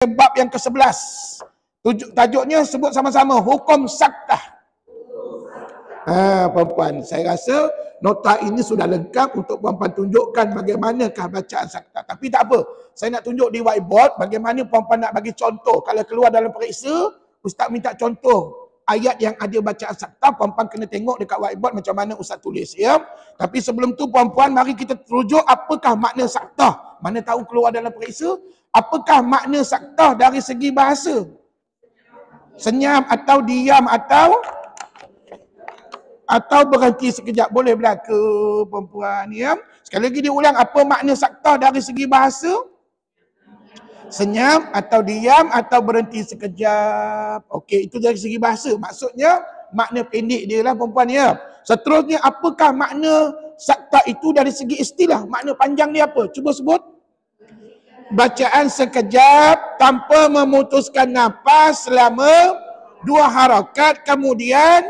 bab yang ke-11. Tajuknya sebut sama-sama, hukum saktah. Puan-puan, saya rasa nota ini sudah lengkap untuk puan-puan tunjukkan bagaimanakah bacaan saktah. Tapi tak apa, saya nak tunjuk di whiteboard bagaimana puan-puan nak bagi contoh. Kalau keluar dalam periksa, Ustaz minta contoh ayat yang ada bacaan saktah, puan-puan kena tengok dekat whiteboard macam mana Ustaz tulis, ya. Tapi sebelum tu puan-puan, mari kita terujuk apakah makna saktah. Mana tahu keluar dalam periksa, apakah makna saktah dari segi bahasa? Senyap atau diam atau berhenti sekejap. Boleh belaka perempuan, ya. Sekali lagi dia ulang, apa makna saktah dari segi bahasa? Senyap atau diam atau berhenti sekejap. Okey, itu dari segi bahasa. Maksudnya makna pendek dia lah perempuan, ya. Seterusnya, apakah makna saktah itu dari segi istilah? Makna panjang dia apa? Cuba sebut. Bacaan sekejap tanpa memutuskan nafas selama 2 harakat, kemudian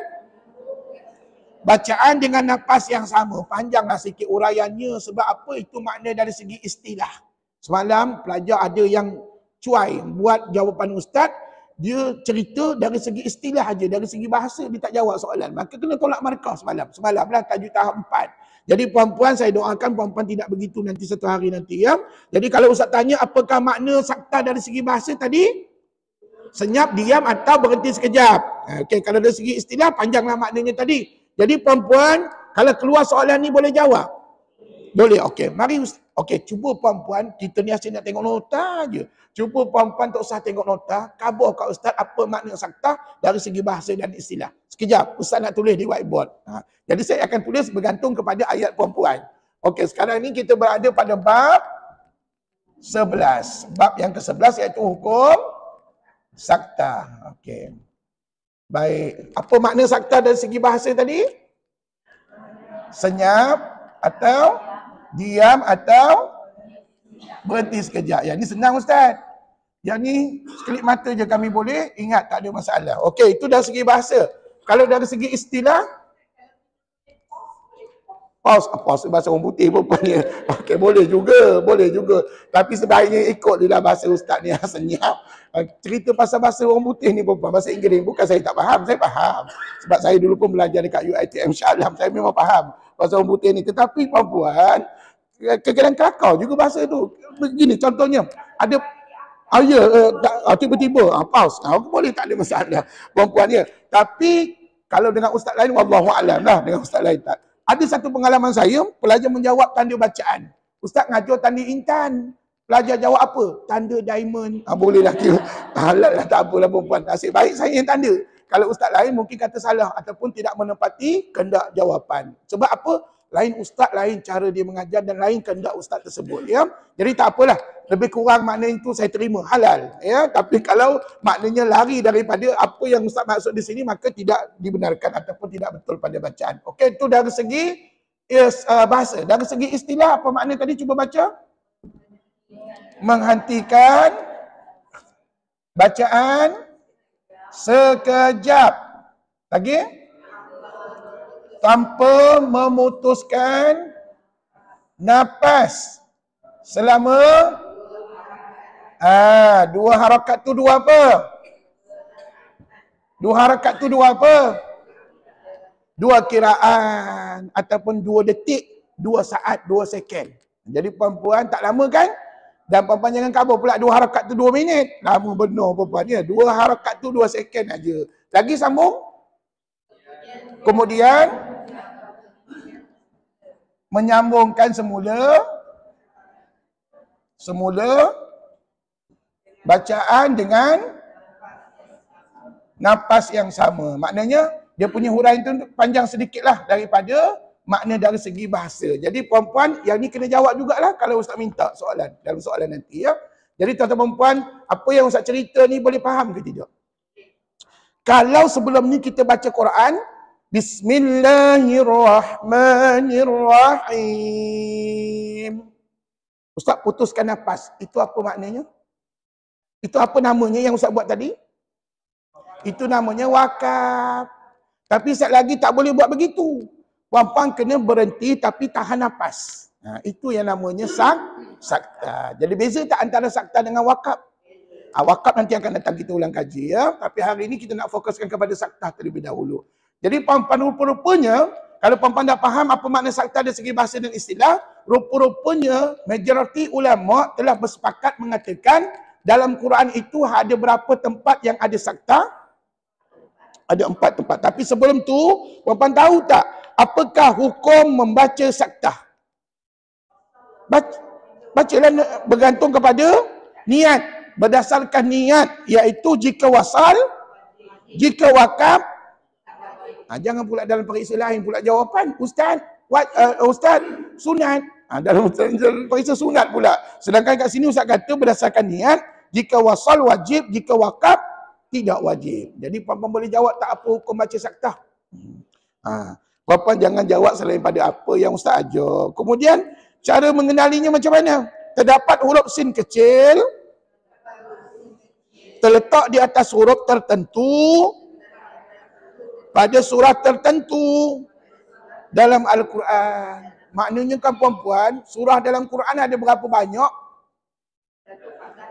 bacaan dengan nafas yang sama. Panjanglah sikit uraiannya. Sebab apa? Itu makna dari segi istilah. Semalam pelajar ada yang cuai buat jawapan ustaz, dia cerita dari segi istilah aja, dari segi bahasa dia tak jawab soalan. Maka kena tolak markah semalam. Semalamlah tajuk tahap 4. Jadi puan-puan, saya doakan puan-puan tidak begitu nanti satu hari nanti, ya. Jadi kalau ustaz tanya apakah makna saktah dari segi bahasa tadi? Senyap, diam atau berhenti sekejap. Okey, kalau dari segi istilah panjanglah maknanya tadi. Jadi puan-puan, kalau keluar soalan ni boleh jawab? Boleh, okey. Mari, okey, cuba puan-puan, kita ni asyik nak tengok nota je. Cuba puan-puan tak usah tengok nota, khabar kat ustaz apa makna saktah dari segi bahasa dan istilah. Sekejap, ustaz nak tulis di whiteboard. Jadi saya akan tulis bergantung kepada ayat puan-puan. Okey, sekarang ni kita berada pada bab 11. Bab yang ke-11 iaitu hukum saktah. Okey. Baik, apa makna saktah dari segi bahasa tadi? Senyap atau diam atau berhenti sekejap. Yang ni senang ustaz. Yang ni sekelip mata je kami boleh ingat, tak ada masalah. Okey, itu dari segi bahasa. Kalau dari segi istilah, pause bahasa orang putih pun boleh. Okey, boleh juga. Tapi sebaiknya ikut dia bahasa ustaz ni, senyap. Cerita pasal bahasa orang putih ni perempuan, bahasa Inggeris, bukan saya tak faham, saya faham. Sebab saya dulu pun belajar dekat UiTM Shah Alam, saya memang faham bahasa orang putih ni. Tetapi perempuan, kadang-kadang Kelakau juga bahasa tu. Begini contohnya, ada tiba-tiba pause. Boleh, tak ada masalah perempuan, ya. Tapi kalau dengan ustaz lain, wallahu alam lah, dengan ustaz lain tak. Ada satu pengalaman saya, pelajar menjawab tanda bacaan. Ustaz ngajar tanda intan. Pelajar jawab apa? Tanda diamond. Bolehlah kira. Halal lah, tak apalah perempuan. Nasib baik saya yang tanda. Kalau ustaz lain mungkin kata salah ataupun tidak menepati kehendak jawapan. Sebab apa? Lain ustaz, lain cara dia mengajar dan lain kehendak ustaz tersebut, ya. Jadi tak apalah. Lebih kurang makna itu saya terima. Halal, ya. Tapi kalau maknanya lari daripada apa yang ustaz maksud di sini, maka tidak dibenarkan ataupun tidak betul pada bacaan. Okey, itu dari segi bahasa. Dari segi istilah, apa makna tadi? Cuba baca. Menghentikan bacaan sekejap. Lagi? Tanpa memutuskan nafas selama 2 harakat tu 2 apa? 2 harakat tu 2 apa? 2 kiraan ataupun 2 detik, 2 saat, 2 second. Jadi perempuan tak lama kan? Dan perempuan jangan kabur pula 2 harakat tu 2 minit. Lama benar perempuan, ya. 2 harakat tu 2 second aja. Lagi sambung. Kemudian menyambungkan semula bacaan dengan nafas yang sama. Maknanya dia punya huraian tu panjang sedikitlah daripada makna dari segi bahasa. Jadi perempuan, yang ni kena jawab jugalah kalau ustaz minta soalan dalam soalan nanti, ya. Jadi tuan-tuan perempuan, apa yang ustaz cerita ni boleh faham ke tidak? Kalau sebelum ni kita baca Quran, Bismillahirrahmanirrahim, ustaz putuskan nafas, itu apa maknanya? Itu apa namanya yang ustaz buat tadi? Itu namanya wakaf. Tapi sekali lagi tak boleh buat begitu. Puan-puan kena berhenti tapi tahan nafas. Itu yang namanya saktah. Jadi beza tak antara saktah dengan wakaf? Wakaf nanti akan datang kita ulang kaji ya. Tapi hari ini kita nak fokuskan kepada saktah terlebih dahulu. Jadi puan-puan rupa-rupanya, kalau puan-puan dah faham apa makna saktah dari segi bahasa dan istilah, rupa-rupanya majoriti ulama telah bersepakat mengatakan dalam Quran itu ada berapa tempat yang ada saktah? Ada 4 tempat. Tapi sebelum tu, puan-puan tahu tak apakah hukum membaca saktah? Bacalah bergantung kepada niat. Berdasarkan niat, iaitu jika wasal, jika wakaf. Jangan pula dalam periksa lain pula jawapan. Ustaz, Ustaz, sunat. Dalam periksa sunat pula. Sedangkan kat sini Ustaz kata berdasarkan niat, jika wasal wajib, jika wakaf tidak wajib. Jadi puan-puan boleh jawab tak apa hukum baca saktah. Puan-puan jangan jawab selain pada apa yang Ustaz ajar. Kemudian, cara mengenalinya macam mana? Terdapat huruf sin kecil, terletak di atas huruf tertentu pada surah tertentu dalam Al-Quran. Maknanya kan puan-puan, surah dalam Quran ada berapa banyak?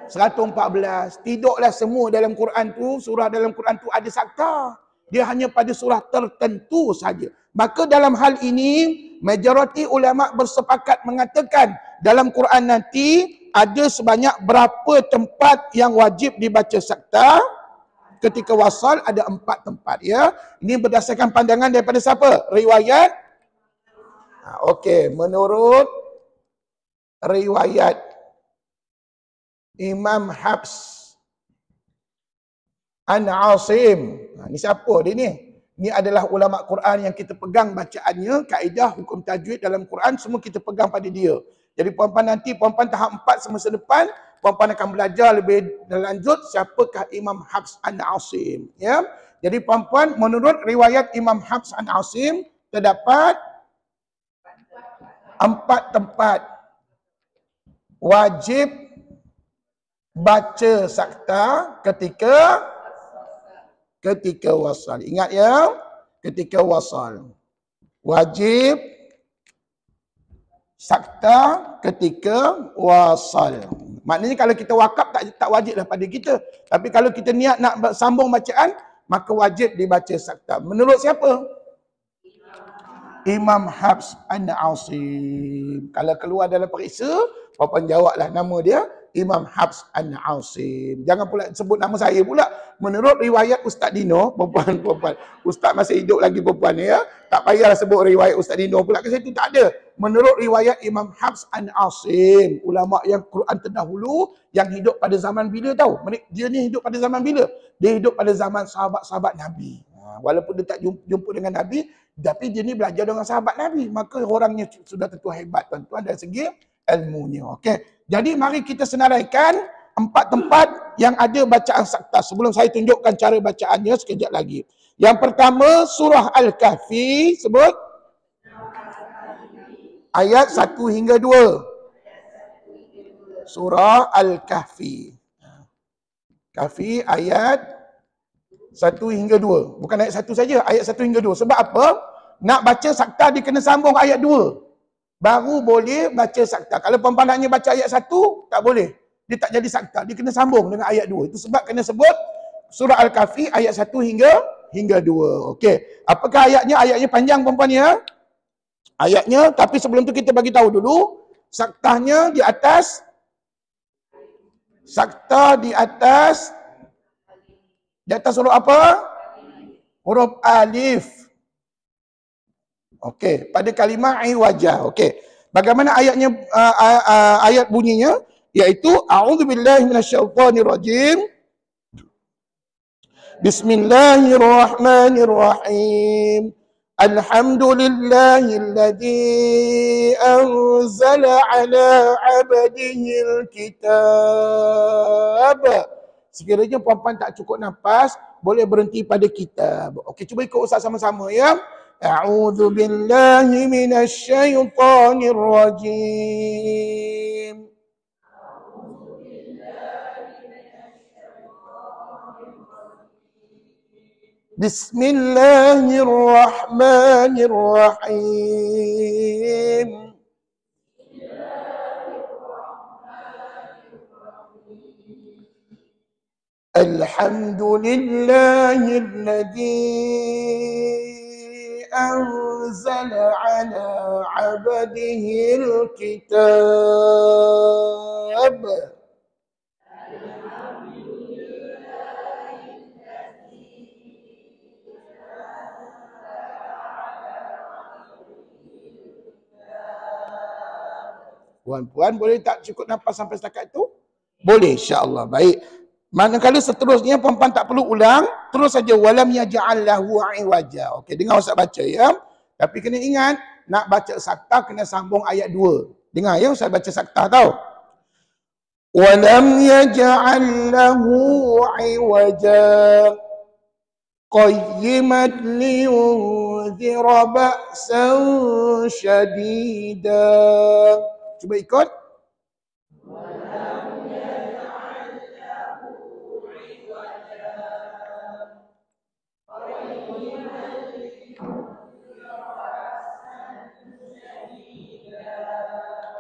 114. Tidaklah semua dalam Quran tu, surah dalam Quran tu ada saktah. Dia hanya pada surah tertentu saja. Maka dalam hal ini, majoriti ulama bersepakat mengatakan dalam Quran nanti ada sebanyak berapa tempat yang wajib dibaca saktah. Ketika wasal ada 4 tempat ya. Ini berdasarkan pandangan daripada siapa? Riwayat. Okey, menurut riwayat Imam Hafs an Asim. Ni siapa dia ni? Ini adalah ulama Quran yang kita pegang bacaannya, kaedah hukum tajwid dalam Quran semua kita pegang pada dia. Jadi puan-puan nanti, puan-puan tahap 4 semester depan, puan-puan akan belajar lebih lanjut siapakah Imam Hafs an Asim. Ya? Jadi puan-puan, menurut riwayat Imam Hafs an Asim, terdapat 4 tempat wajib baca saktah ketika wasal. Ingat ya, ketika wasal. Wajib saktah ketika wasal. Maknanya kalau kita wakaf tak wajiblah pada kita. Tapi kalau kita niat nak sambung bacaan, maka wajib dibaca saktah. Menurut siapa? Imam Hafs an Asim. Kalau keluar dalam periksa, puan-puan jawablah nama dia Imam Hafs an Asim. Jangan pula sebut nama saya pula. Menurut riwayat Ustaz Dino, puan-puan, Ustaz masih hidup lagi puan-puan ya. Tak payahlah sebut riwayat Ustaz Dino pula, ke situ tak ada. Menurut riwayat Imam Hafs an Asim, ulama yang Quran terdahulu yang hidup pada zaman bila tahu? Dia ni hidup pada zaman bila? Dia hidup pada zaman sahabat-sahabat Nabi. Walaupun dia tak jumpa dengan Nabi, tapi dia ni belajar dengan sahabat Nabi. Maka orangnya sudah tentu hebat tuan-tuan dari segi ilmunya. Okey. Jadi mari kita senaraikan 4 tempat yang ada bacaan saktah. Sebelum saya tunjukkan cara bacaannya sekejap lagi. Yang pertama surah Al-Kahfi, sebut ayat 1 hingga 2. Surah Al-Kahfi. Kahfi ayat 1 hingga 2. Bukan ayat 1 saja, ayat 1 hingga 2. Sebab apa? Nak baca saktah dia kena sambung ayat 2. Baru boleh baca saktah. Kalau puan-puan hanya baca ayat 1, tak boleh. Dia tak jadi saktah. Dia kena sambung dengan ayat 2. Itu sebab kena sebut surah Al-Kahfi ayat 1 hingga 2. Okey. Apakah ayatnya? Ayatnya panjang puan-puan ya. Ayatnya, tapi sebelum tu kita bagi tahu dulu. Saktahnya di atas. Saktah di atas. Di atas huruf apa? Huruf alif. Okey, pada kalimah iwajah. Okey. Bagaimana ayatnya ayat bunyinya? Iaitu a'udzubillahi minasyaitonirrajim. Bismillahirrahmanirrahim. Alhamdulillahilladzi anzala ala 'abdihil kitab. Sekiranya puan-puan tak cukup nafas, boleh berhenti pada kitab. Okey, cuba ikut Ustaz sama-sama ya. A'udzu billahi minasyaitonir rajim. Bismillahirrahmanirrahim. Alhamdulillahilladzi anzala ala abdihil kitab. Puan-puan boleh tak cukup nafas sampai setakat itu? Boleh, insya-Allah. Baik. Manakala seterusnya puan-puan tak perlu ulang, terus saja walam yaj'al lahu iwaja. Okey, dengar ustaz baca ya. Tapi kena ingat, nak baca sakta kena sambung ayat 2. Dengar ya ustaz baca sakta tau. Walam yaj'al lahu iwaja qayyiman liyunzira ba'san syadida. Cuba ikut.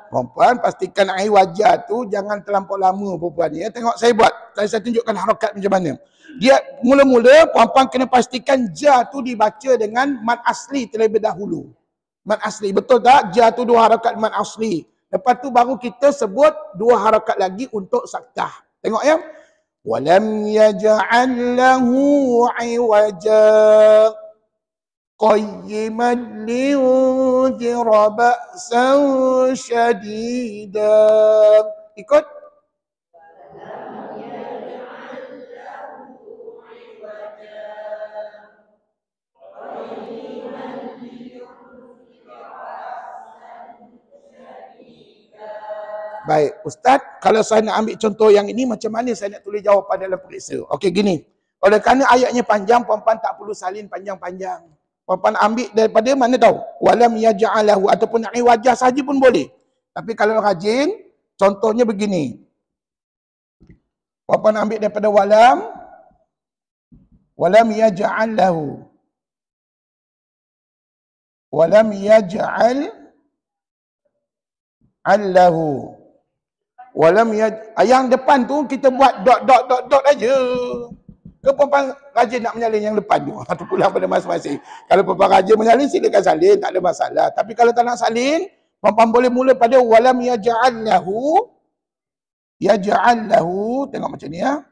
Perempuan pastikan air wajah tu jangan terlampau lama perempuan ya. Tengok saya buat. Saya tunjukkan harakat macam mana. Dia mula-mula perempuan kena pastikan ja tu dibaca dengan mad asli terlebih dahulu. Mad asli. Betul tak? Ja tu 2 harakat mad asli. Lepas tu baru kita sebut 2 harakat lagi untuk saktah. Tengok ya. Walam yaj'al lahu iwaja qayyiman liyunzira ba'san syadida. Ikut. Baik, Ustaz, kalau saya nak ambil contoh yang ini, macam mana saya nak tulis jawapan dalam periksa? Okey, gini. Oleh kerana ayatnya panjang, puan-puan tak perlu salin panjang-panjang. Puan-puan ambil daripada mana tahu? Walam yaj'alahu ataupun na'i wajah saja pun boleh. Tapi kalau rajin, contohnya begini. Puan-puan ambil daripada walam yaj'alahu. Walam yaj'al allahu. Walam yang depan tu kita buat dot aja. Ke perempuan rajin nak menyalin yang depan tu? Itu pulang pada masing-masing. Kalau perempuan rajin menyalin, silakan salin, tak ada masalah. Tapi kalau tak nak salin, perempuan boleh mula pada walam yaj'al lahu. Tengok macam ni ya.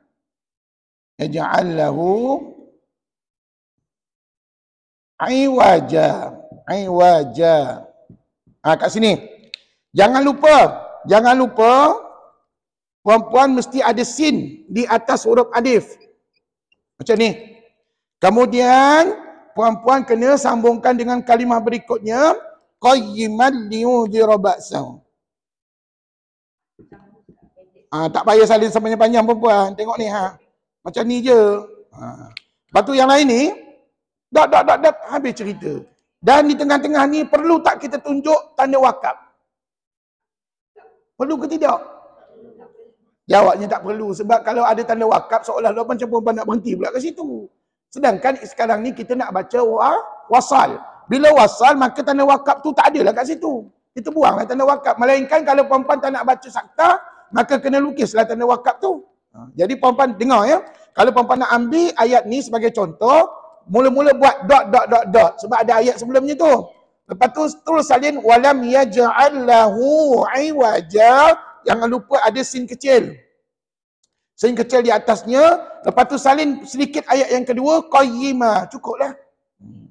Yaj'al lahu iwaja. Kat sini. Jangan lupa perempuan mesti ada sin di atas huruf alif. Macam ni. Kemudian perempuan kena sambungkan dengan kalimah berikutnya qayyiman liyunzira ba'san. Tak payah salin sepanjang-panjang perempuan. Tengok ni ha. Macam ni je. Lepas tu yang lain ni dot habis cerita. Dan di tengah-tengah ni perlu tak kita tunjuk tanda wakaf? Perlu ke tidak? Jawabnya tak perlu. Sebab kalau ada tanda wakaf seolah-olah macam perempuan nak berhenti pula kat situ. Sedangkan sekarang ni kita nak baca wasal. Bila wasal maka tanda wakaf tu tak ada lah kat situ. Kita buanglah tanda wakaf. Melainkan kalau perempuan tak nak baca sakta, maka kena lukislah tanda wakaf tu. Jadi perempuan dengar ya. Kalau perempuan nak ambil ayat ni sebagai contoh, mula-mula buat dot. Sebab ada ayat sebelumnya tu. Lepas tu terus salin walam yaj'al lahu iwaja. Jangan lupa ada sin kecil. Sin kecil di atasnya. Lepas tu salin sedikit ayat yang kedua qayyimah. Cukuplah.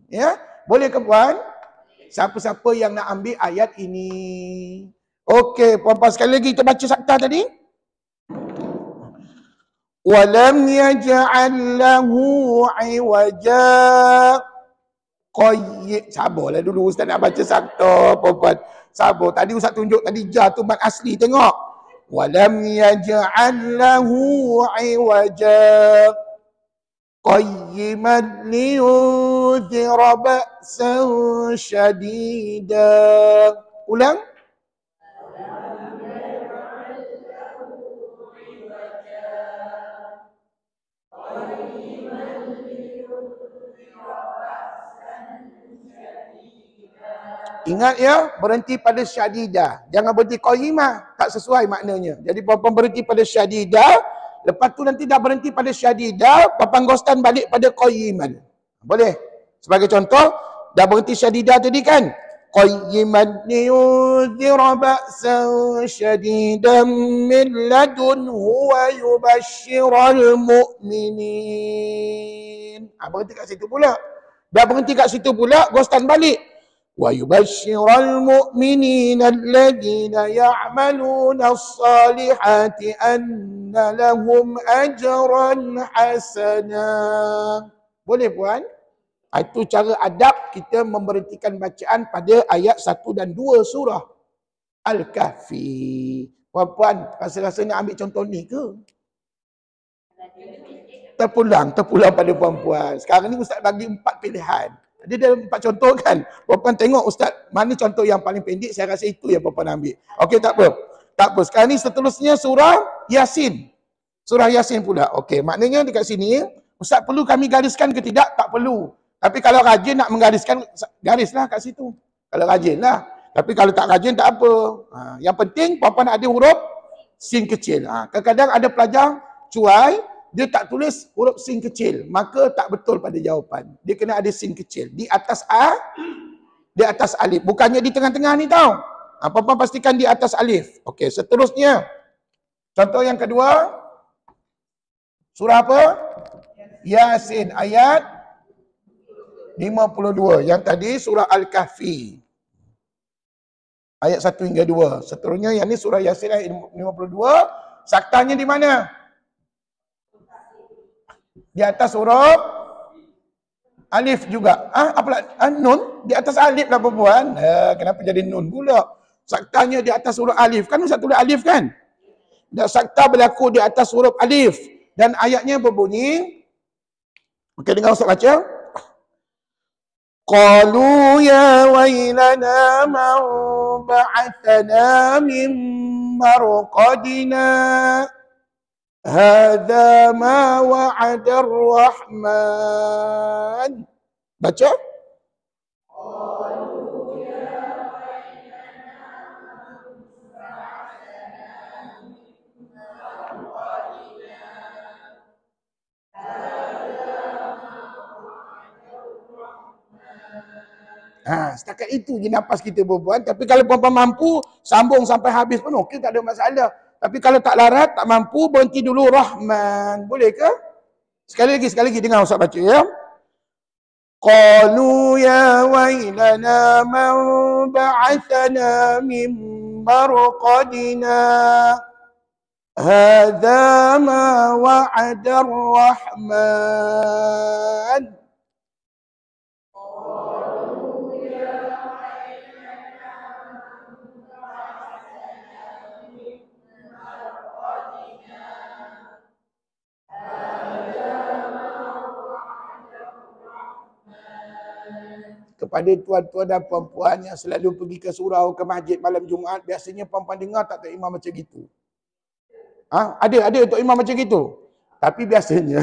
Ya, boleh ke puan? Siapa-siapa yang nak ambil ayat ini? Okey, puan-puan sekali lagi kita baca sakta tadi. Walam yaj'al lahu iwaja. Sabarlah dulu Ustaz nak baca sakta, puan-puan. Sabar. Tadi Ustaz tunjuk tadi ja tu mat asli, tengok. Walam yaj'al lahu iwaja qayyiman liyunzira ba'san syadida. Ulang. Ingat ya, berhenti pada syadidah. Jangan berhenti qayyimah. Tak sesuai maknanya. Jadi perempuan berhenti pada syadidah. Lepas tu nanti dah berhenti pada syadidah, papan ghostan balik pada qayyiman. Boleh? Sebagai contoh, dah berhenti syadidah tadi kan? Qayyiman liyunzira ba'san syadidan min ladunhu wa yubashshiral mu'minin. Berhenti kat situ pula. Dah berhenti kat situ pula, ghostan balik. وَيُبَشِّرَ الْمُؤْمِنِينَ الَّذِينَ يَعْمَلُونَ الصَّالِحَاتِ أَنَّ لَهُمْ أَجْرًا حَسَنًا. Boleh puan? Itu cara adab kita memberhentikan bacaan pada ayat 1 dan 2 surah Al-Kahfi. Puan-puan, rasa-rasa nak ambil contoh ni ke? Terpulang pada puan-puan. Sekarang ni Ustaz bagi 4 pilihan. Dia ada 4 contoh kan. Puan-puan tengok Ustaz, mana contoh yang paling pendek, saya rasa itu yang puan-puan ambil. Okey, tak apa. Tak apa. Sekarang ni seterusnya surah Yasin. Surah Yasin pula. Okey, maknanya dekat sini, Ustaz perlu kami gariskan ke tidak? Tak perlu. Tapi kalau rajin nak menggariskan, garislah kat situ. Kalau rajin lah. Tapi kalau tak rajin, tak apa. Yang penting, puan-puan ada huruf sin kecil. Kadang-kadang ada pelajar cuai, dia tak tulis huruf sin kecil, maka tak betul pada jawapan. Dia kena ada sin kecil di atas di atas alif. Bukannya di tengah-tengah ni tau. Puan-puan pastikan di atas alif. Okey, seterusnya. Contoh yang kedua. Surah apa? Yasin ayat 52. Yang tadi surah Al-Kahfi. Ayat 1 hingga 2. Seterusnya yang ni surah Yasin ayat 52. Saktanya di mana? Di atas huruf alif juga. Apa nun? Di atas alif lah perempuan. Kenapa jadi nun pula? Saktanya di atas huruf alif. Kan Ustaz tulis alif kan? Dan sakta berlaku di atas huruf alif. Dan ayatnya berbunyi. Okey, dengar Ustaz baca. Qalu ya wailana man ba'athana min marqadina. Hadza ma wa'ada ar-Rahman. Baca. Setakat itu je nafas kita perempuan. Tapi kalau perempuan mampu, sambung sampai habis pun okey, tak ada masalah. Tapi kalau tak larat, tak mampu, berhenti dulu Rahman. Boleh ke? Sekali lagi dengar Ustaz baca ya. Qalu ya wailana man ba'athana min marqadina. Hadza ma wa'ada ar-Rahman. Kepada tuan-tuan dan puan-puan yang selalu pergi ke surau, ke masjid malam Jumaat, biasanya puan-puan dengar tak Tok Imam macam gitu? Ada Tok Imam macam gitu. Tapi biasanya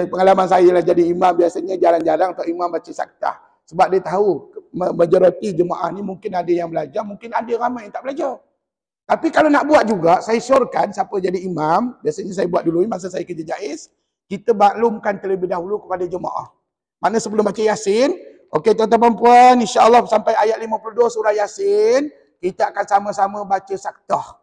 pengalaman saya lah jadi imam, biasanya jarang-jarang Tok Imam baca saktah. Sebab dia tahu majoriti jemaah ni mungkin ada yang belajar, mungkin ada ramai yang tak belajar. Tapi kalau nak buat juga, saya syorkan siapa jadi imam, biasanya saya buat dulu masa saya kerja JAIS, kita maklumkan terlebih dahulu kepada jemaah. Mana sebelum baca Yasin, okey tuan-tuan puan, insya-Allah sampai ayat 52 surah Yasin, kita akan sama-sama baca saktah.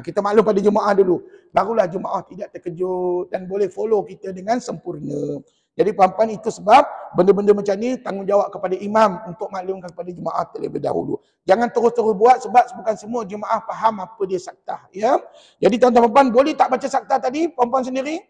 Kita maklum pada jemaah dulu. Barulah jemaah tidak terkejut dan boleh follow kita dengan sempurna. Jadi puan-puan, itu sebab benda-benda macam ni tanggungjawab kepada imam untuk maklumkan kepada jemaah terlebih dahulu. Jangan terus-terus buat sebab bukan semua jemaah faham apa dia saktah, ya. Jadi tuan-tuan puan, boleh tak baca saktah tadi puan-puan sendiri?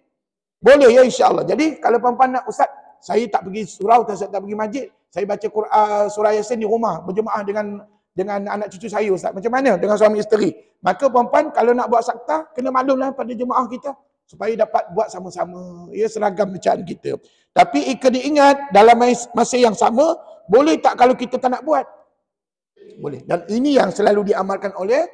Boleh ya, insya-Allah. Jadi kalau puan-puan nak, Ustaz, saya tak pergi surau, saya tak pergi masjid, saya baca Quran surah Yasin di rumah berjemaah dengan anak cucu saya, Ustaz. Macam mana dengan suami isteri? Maka puan-puan, kalau nak buat saktah, kena maklumlah pada jemaah kita supaya dapat buat sama-sama, ya, seragam bacaan kita. Tapi kena ingat, dalam masa yang sama, boleh tak kalau kita tak nak buat? Boleh. Dan ini yang selalu diamalkan oleh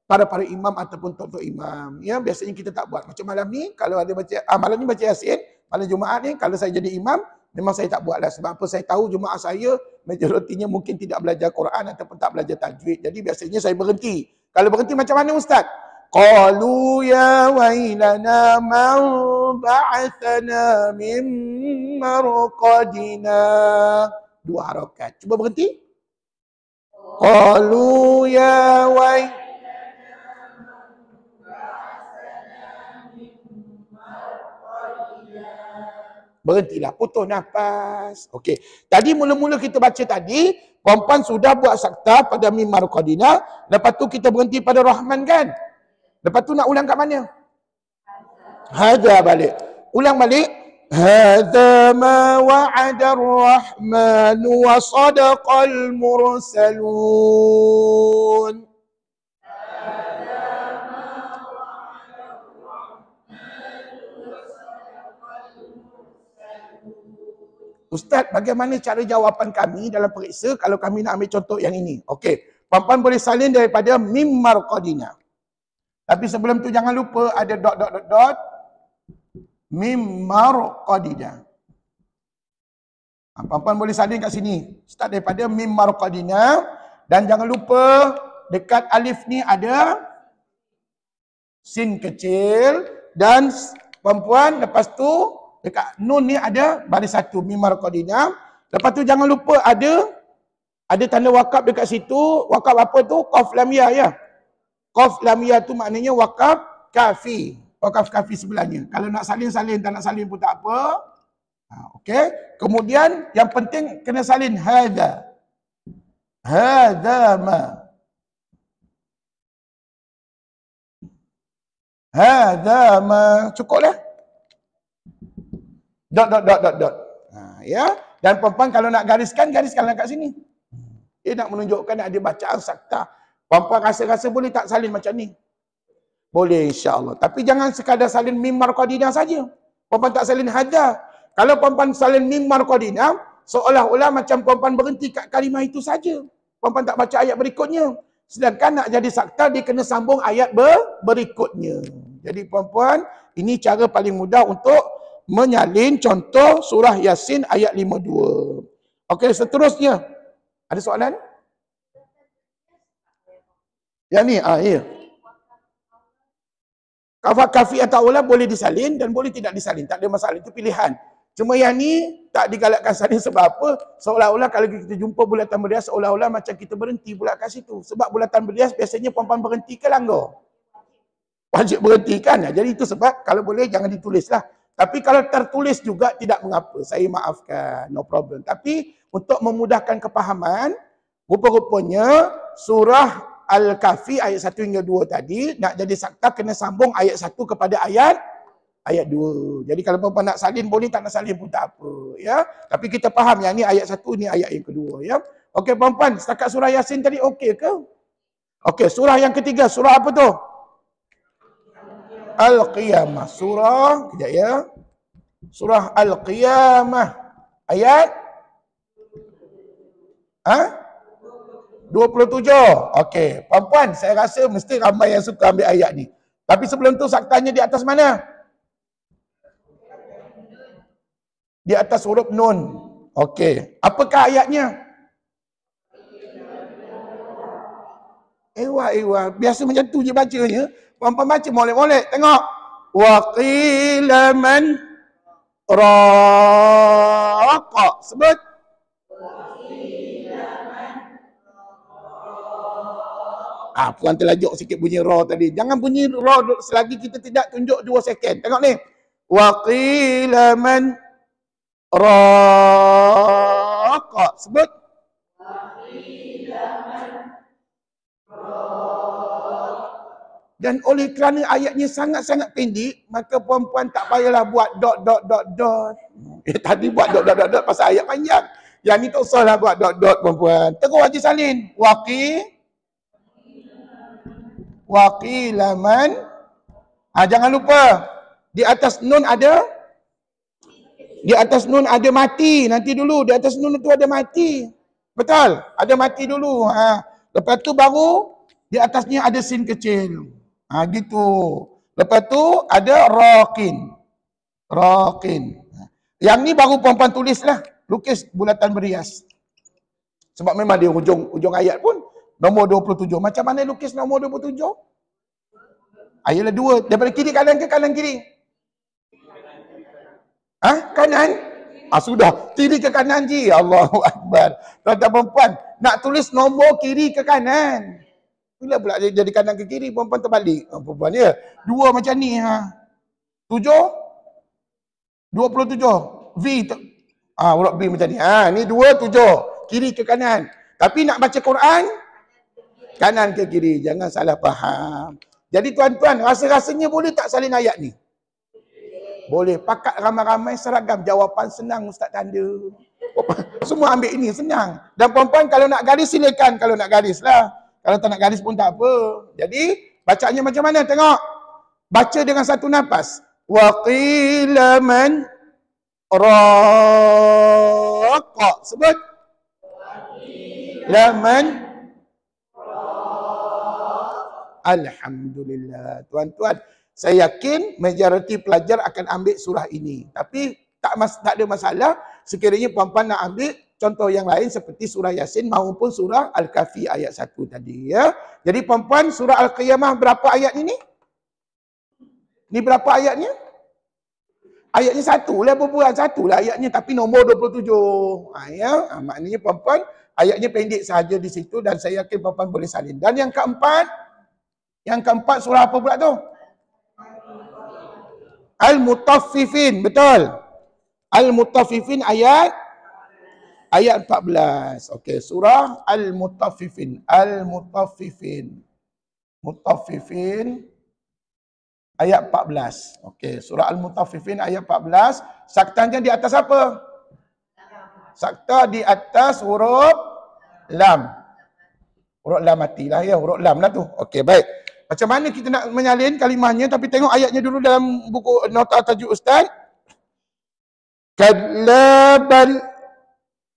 para imam ataupun tok-tok imam. Ya, biasanya kita tak buat. Macam malam ni, kalau ada baca, malam ni baca Yasin, malam Jumaat ni, kalau saya jadi imam, memang saya tak buat lah. Sebab apa? Saya tahu jemaah saya, majoritinya mungkin tidak belajar Quran ataupun tak belajar tajwid. Jadi biasanya saya berhenti. Kalau berhenti macam mana, Ustaz? Qalu ya wailana man ba'athana min marqadina. Dua harakat. Cuba berhenti. Qalu ya wailana. Berhentilah, putus nafas. Okey. Tadi mula-mula kita baca tadi, perempuan sudah buat sakta pada mim marqadina, lepas tu kita berhenti pada Rahman kan? Lepas tu nak ulang kat mana? Hadza balik. Ulang balik. Hadza ma wa'ada ar-Rahman wa sadaqal mursalun. Ustaz, bagaimana cara jawapan kami dalam periksa kalau kami nak ambil contoh yang ini? Okey, puan-puan boleh salin daripada mim marqadina. Tapi sebelum tu jangan lupa ada dot. Mim marqadina. Puan-puan boleh salin kat sini. Start daripada mim marqadina. Dan jangan lupa dekat alif ni ada sin kecil. Dan puan-puan lepas tu dekat nun ni ada baris satu, mim marqadina. Lepas tu jangan lupa ada tanda wakaf dekat situ. Wakaf apa tu? Qaf lam ya ya. Qaf lam ya tu maknanya wakaf kafi. Wakaf kafi sebelahnya. Kalau nak salin, tak nak salin pun tak apa. Okey. Kemudian yang penting kena salin hadza. Hadza ma. Hadza ma. Cukuplah. Dot. Ya. Dan perempuan kalau nak gariskanlah kat sini. Dia nak menunjukkan ada bacaan sakta. Perempuan rasa-rasa boleh tak salin macam ni? Boleh insya-Allah. Tapi jangan sekadar salin mim marqadina saja. Perempuan tak salin hadza. Kalau perempuan salin mim marqadina, seolah-olah macam perempuan berhenti kat kalimah itu saja. Perempuan tak baca ayat berikutnya. Sedangkan nak jadi sakta, dia kena sambung ayat berikutnya. Jadi perempuan, ini cara paling mudah untuk menyalin contoh surah Yasin ayat 52. Okey, seterusnya. Ada soalan? Yang ni, ya. Kafat kafi atau aula boleh disalin dan boleh tidak disalin. Tak ada masalah, itu pilihan. Cuma yang ni tak digalakkan salin sebab apa? Seolah-olah kalau kita jumpa bulatan berias, seolah-olah macam kita berhenti pula kat situ. Sebab bulatan berias biasanya perempuan berhenti ke langgar? Wajib berhenti kan? Jadi itu sebab kalau boleh jangan ditulislah. Tapi kalau tertulis juga tidak mengapa. Saya maafkan, no problem. Tapi untuk memudahkan kepahaman, rupa-rupanya surah Al-Kahfi ayat 1 hingga 2 tadi, nak jadi sakta kena sambung ayat 1 kepada ayat 2. Jadi kalau perempuan nak salin boleh, tak nak salin pun tak apa. Ya? Tapi kita faham yang ni ayat 1, ni ayat yang kedua. Ya? Okey perempuan, setakat surah Yasin tadi okey ke? Okey, surah yang ketiga, surah apa tu? Al-Qiyamah. Surah, kejap ya. Surah Al-Qiyamah. Ayat? 27. Okey. Puan-puan, saya rasa mesti ramai yang suka ambil ayat ni. Tapi sebelum tu saktanya di atas mana? Di atas huruf Nun. Okey. Apakah ayatnya? Ewa. Biasa macam tu je bacanya. Puan-puan baca molek-molek. Tengok. Wa qila man raqa. Sebut. Puan terlajuk sikit bunyi ra tadi. Jangan bunyi ra selagi kita tidak tunjuk 2 second. Tengok ni. Wa qila man raqa. Sebut. Dan oleh kerana ayatnya sangat-sangat pendek, maka perempuan tak payahlah buat dot. Tadi buat dot pasal ayat panjang. Yang ni tak usahlah buat dot perempuan. Terus aja salin. Waqilaman. Jangan lupa. Di atas nun ada mati. Nanti dulu. Di atas nun tu ada mati. Betul? Ada mati dulu. Lepas tu baru di atasnya ada sin kecil. Gitu. Lepas tu ada raqin. Yang ni baru perempuan tulislah. Lukis bulatan berias. Sebab memang dia ujung ayat pun nombor 27. Macam mana lukis nombor 27? Ayolah dua. Daripada kiri kanan ke kanan kiri? Kanan? Sudah. Kiri ke kanan je. Allahu Akbar. Tuan-tuan perempuan, nak tulis nombor kiri ke kanan. Bila pula dia jadi kanan ke kiri, perempuan terbalik. Perempuan ya. Dua macam ni. 7? 27. V. Huruf B macam ni. Ni 2, 7. Kiri ke kanan. Tapi nak baca Quran, kanan ke kiri. Jangan salah faham. Jadi tuan-tuan, rasa-rasanya boleh tak salin ayat ni? Boleh. Pakat ramai-ramai seragam. Jawapan senang Ustaz tanda. Semua ambil ini, senang. Dan perempuan kalau nak garis, silakan. Kalau nak garis lah. Kalau tak nak garis pun tak apa. Jadi, bacaannya macam mana? Tengok. Baca dengan satu nafas. Wa qila man raqa. Sebut. Laman. Alhamdulillah. Tuan-tuan, saya yakin majoriti pelajar akan ambil surah ini. Tapi tak ada masalah sekiranya puan-puan nak ambil contoh yang lain seperti surah Yasin maupun surah Al-Kahfi ayat 1 tadi ya. Jadi puan-puan, surah Al-Qiyamah berapa ayat ini? Ni berapa ayatnya? Ayatnya 1 lah, berbual 1 lah ayatnya, tapi nombor 27. Maknanya puan-puan, ayatnya pendek sahaja di situ dan saya yakin puan-puan boleh salin. Dan yang keempat surah apa pula tu? Al-Mutaffifin, betul. Al-Mutaffifin ayat 14. Okey, surah Al-Mutaffifin. Al-Mutaffifin. Mutaffifin ayat 14. Okey, surah Al-Mutaffifin ayat 14. Saktanya di atas apa? Sakta di atas huruf lam. Huruf lam matilah ya, huruf lam lah tu. Okey, baik. Macam mana kita nak menyalin kalimahnya, tapi tengok ayatnya dulu dalam buku nota tajuk Ustaz. Kalla bal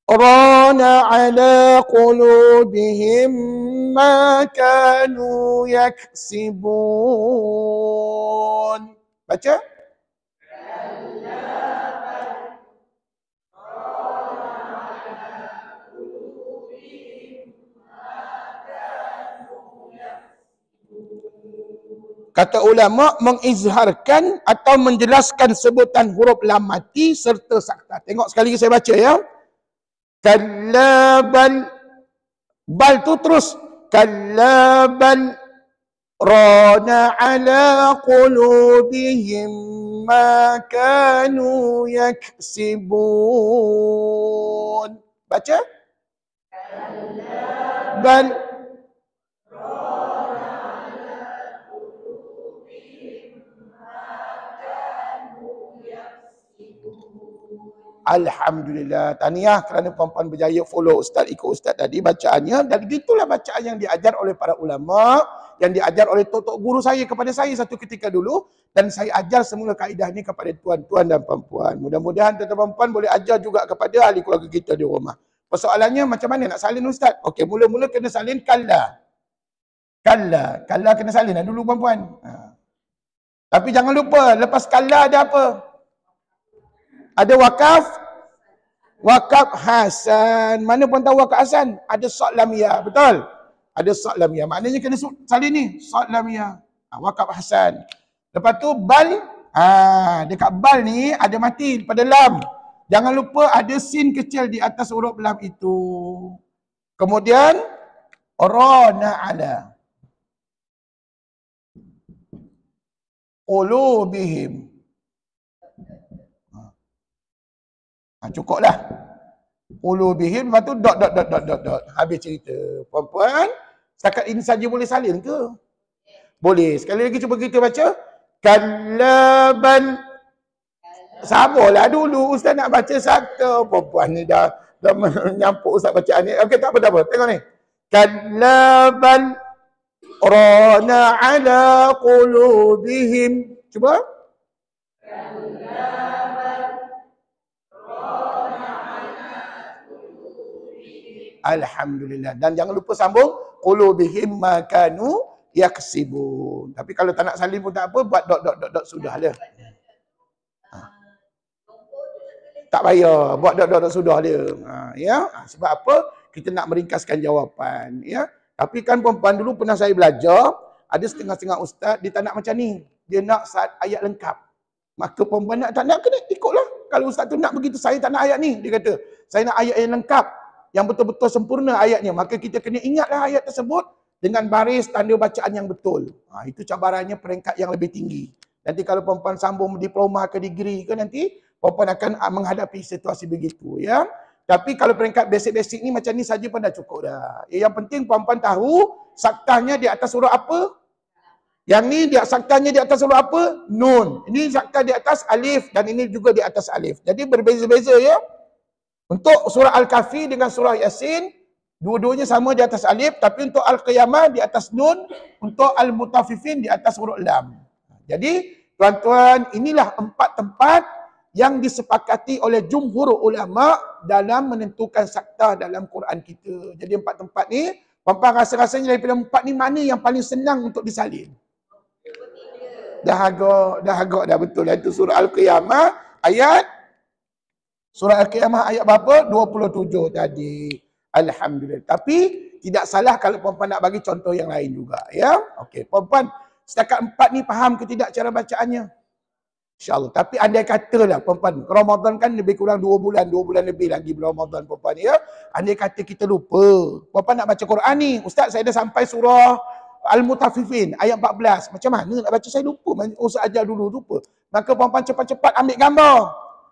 rana ala qulubihim ma kanu yaksibun. Baca. Kata ulama, mengizharkan atau menjelaskan sebutan huruf lam mati serta sakta. Tengok sekali lagi saya baca ya. Kalla bal tu terus. Kalla bal rana ala qulubihim ma kanu yaksibun. Baca. Bal Alhamdulillah. Tahniah kerana puan-puan berjaya follow Ustaz, ikut Ustaz tadi bacaannya. Dan itulah bacaan yang diajar oleh para ulama, yang diajar oleh tok-tok guru saya kepada saya satu ketika dulu. Dan saya ajar semula kaedah ni kepada tuan-tuan dan puan-puan. Mudah-mudahan tuan-tuan puan boleh ajar juga kepada ahli keluarga kita di rumah. Persoalannya macam mana nak salin Ustaz? Okey, mula-mula kena salin kalla. Kalla kena salin dulu puan-puan. Tapi jangan lupa, lepas kalla ada apa? Ada wakaf hasan. Mana pun tahu wakaf hasan? Ada sod lamiyah, betul? Ada sod lamiyah. Maknanya kena salin ni, sod lamiyah. Wakaf hasan. Lepas tu bal, dekat bal ni ada mati pada lam. Jangan lupa ada sin kecil di atas huruf lam itu. Kemudian rana ala qulubihim. Cukuplah. Qulubihim, lepas tu dot. Habis cerita. Puan-puan, setakat ini saja boleh salin ke? Boleh. Sekali lagi cuba kita baca. Kalla bal. Sabarlah dulu. Ustaz nak baca satu. Puan-puan ni dah menyampuk Ustaz bacaan ni. Okey, tak apa. Tengok ni. Kalla bal rana ala qulubihim. Cuba. Alhamdulillah. Dan jangan lupa sambung qulubihim ma kanu yaksibun. Tapi kalau tak nak salin pun tak apa, buat dot sudahlah. Tak payah, buat dot sudah dia. Ya, sebab apa? Kita nak meringkaskan jawapan, ya. Tapi kan puan-puan dulu pernah saya belajar, Ada setengah-setengah ustaz, dia tak nak macam ni. Dia nak ayat lengkap. Maka perempuan nak tak nak, kena ikutlah. Kalau ustaz tu nak begitu, saya tak nak ayat ni. Dia kata, saya nak ayat yang lengkap. Yang betul-betul sempurna ayatnya. Maka kita kena ingatlah ayat tersebut dengan baris tanda bacaan yang betul. Itu cabarannya peringkat yang lebih tinggi. Nanti kalau perempuan sambung diploma ke degree ke nanti, perempuan akan menghadapi situasi begitu. Ya. Tapi kalau peringkat basic-basic ni macam ni saja pun dah cukup dah. Yang penting perempuan tahu saktahnya di atas huruf apa? Yang ni dia saktahnya di atas huruf apa? Nun. Ini saktah di atas alif dan ini juga di atas alif. Jadi berbeza-beza ya. Untuk surah Al-Kahfi dengan surah Yasin, dua-duanya sama di atas alif, tapi untuk Al-Qiyamah di atas nun, untuk Al-Mutaffifin di atas huruf lam. Jadi, tuan-tuan, inilah 4 tempat yang disepakati oleh jumhur ulama dalam menentukan saktah dalam Quran kita. Jadi 4 tempat ni, puan-puan rasa-rasanya daripada 4 ni mana yang paling senang untuk disalin? Dah agak dah betul lah. Itu surah Al-Qiyamah ayat surah Al-Qiyamah ayat berapa? 27 tadi. Alhamdulillah. Tapi tidak salah kalau puan-puan nak bagi contoh yang lain juga ya. Okey, puan-puan setakat 4 ni faham ke tidak cara bacaannya? InsyaAllah. Tapi andai katalah puan-puan, Ramadan kan lebih kurang 2 bulan lebih lagi bulan Ramadan puan-puan ya. Andai kata kita lupa, puan-puan nak baca Quran ni, ustaz saya dah sampai surah Al-Mutaffifin ayat 14. Macam mana nak baca, saya lupa. Ustaz ajar dulu lupa. Maka puan-puan cepat-cepat ambil gambar.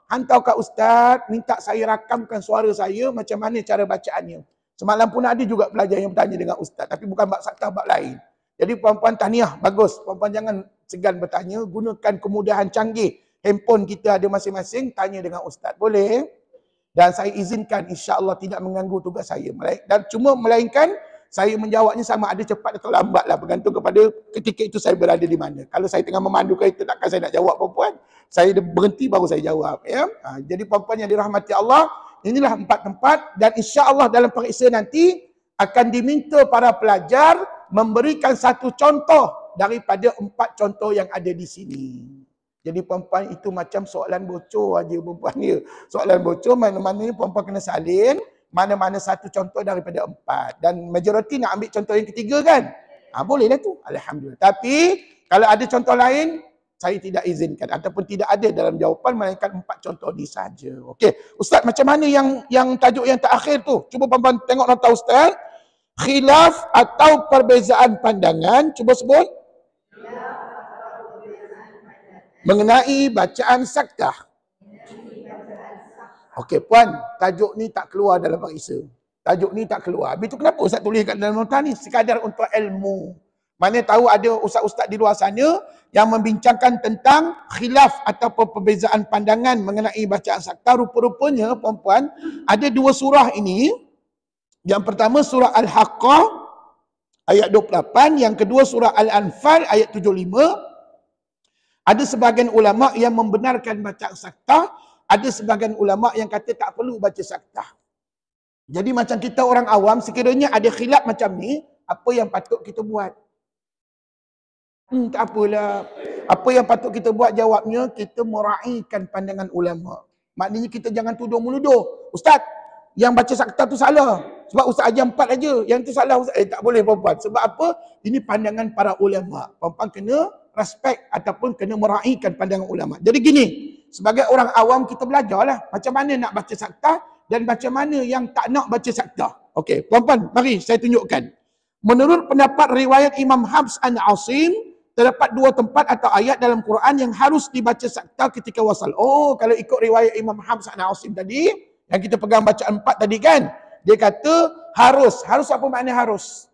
Hantar kat ustaz, minta saya rakamkan suara saya macam mana cara bacaannya. Semalam pun ada juga pelajar yang bertanya dengan ustaz, tapi bukan bab saktah, bab lain. Jadi puan-puan tahniah, bagus. Puan-puan jangan segan bertanya, gunakan kemudahan canggih. Handphone kita ada masing-masing, tanya dengan ustaz. Boleh? Dan saya izinkan insya-Allah tidak mengganggu tugas saya. Dan cuma melainkan saya menjawabnya sama ada cepat atau lambat lah, bergantung kepada ketika itu saya berada di mana. Kalau saya tengah memandu kereta, takkan saya nak jawab puan-puan. Saya berhenti baru saya jawab. Ya? Jadi puan-puan yang dirahmati Allah, inilah 4 tempat dan insya-Allah dalam periksa nanti akan diminta para pelajar memberikan satu contoh daripada 4 contoh yang ada di sini. Jadi puan-puan itu macam soalan bocor aja puan-puan ya. Soalan bocor mana-mana puan-puan kena salin mana-mana satu contoh daripada 4. Dan majoriti nak ambil contoh yang ketiga kan? Bolehlah tu. Alhamdulillah. Tapi kalau ada contoh lain, saya tidak izinkan ataupun tidak ada dalam jawapan melainkan 4 contoh ni saja. Okey. Ustaz, macam mana yang tajuk yang terakhir tu? Cuba puan-puan tengok nota ustaz. Khilaf atau perbezaan pandangan, cuba sebut. Mengenai bacaan saktah. Okey puan, tajuk ni tak keluar dalam periksa. Tajuk ni tak keluar. Habis tu kenapa ustaz tulis kat dalam nota ni? Sekadar untuk ilmu. Mana tahu ada ustaz-ustaz di luar sana yang membincangkan tentang khilaf atau perbezaan pandangan mengenai bacaan saktah. Rupa-rupanya puan-puan, ada 2 surah ini. Yang pertama surah Al-Haqqah ayat 28, yang kedua surah Al-Anfal ayat 75. Ada sebahagian ulama yang membenarkan bacaan saktah, ada sebahagian ulama yang kata tak perlu baca saktah. Jadi macam kita orang awam, sekiranya ada khilaf macam ni, apa yang patut kita buat? Tak apalah. Apa yang patut kita buat jawabnya, kita meraihkan pandangan ulama. Maknanya kita jangan tuduh menuduh. Ustaz, yang baca saktah tu salah. Sebab ustaz ajar 4 aja. Yang tu salah ustaz. Tak boleh puan-puan. Sebab apa? Ini pandangan para ulama. Puan-puan kena respect ataupun kena meraihkan pandangan ulama. Jadi gini, sebagai orang awam kita belajarlah macam mana nak baca saktah dan macam mana yang tak nak baca saktah. Okey, puan-puan, mari saya tunjukkan. Menurut pendapat riwayat Imam Hafs an Asim, terdapat 2 tempat atau ayat dalam Quran yang harus dibaca saktah ketika wasal. Oh, kalau ikut riwayat Imam Hafs an Asim tadi, yang kita pegang bacaan 4 tadi kan, dia kata harus. Harus apa makna harus?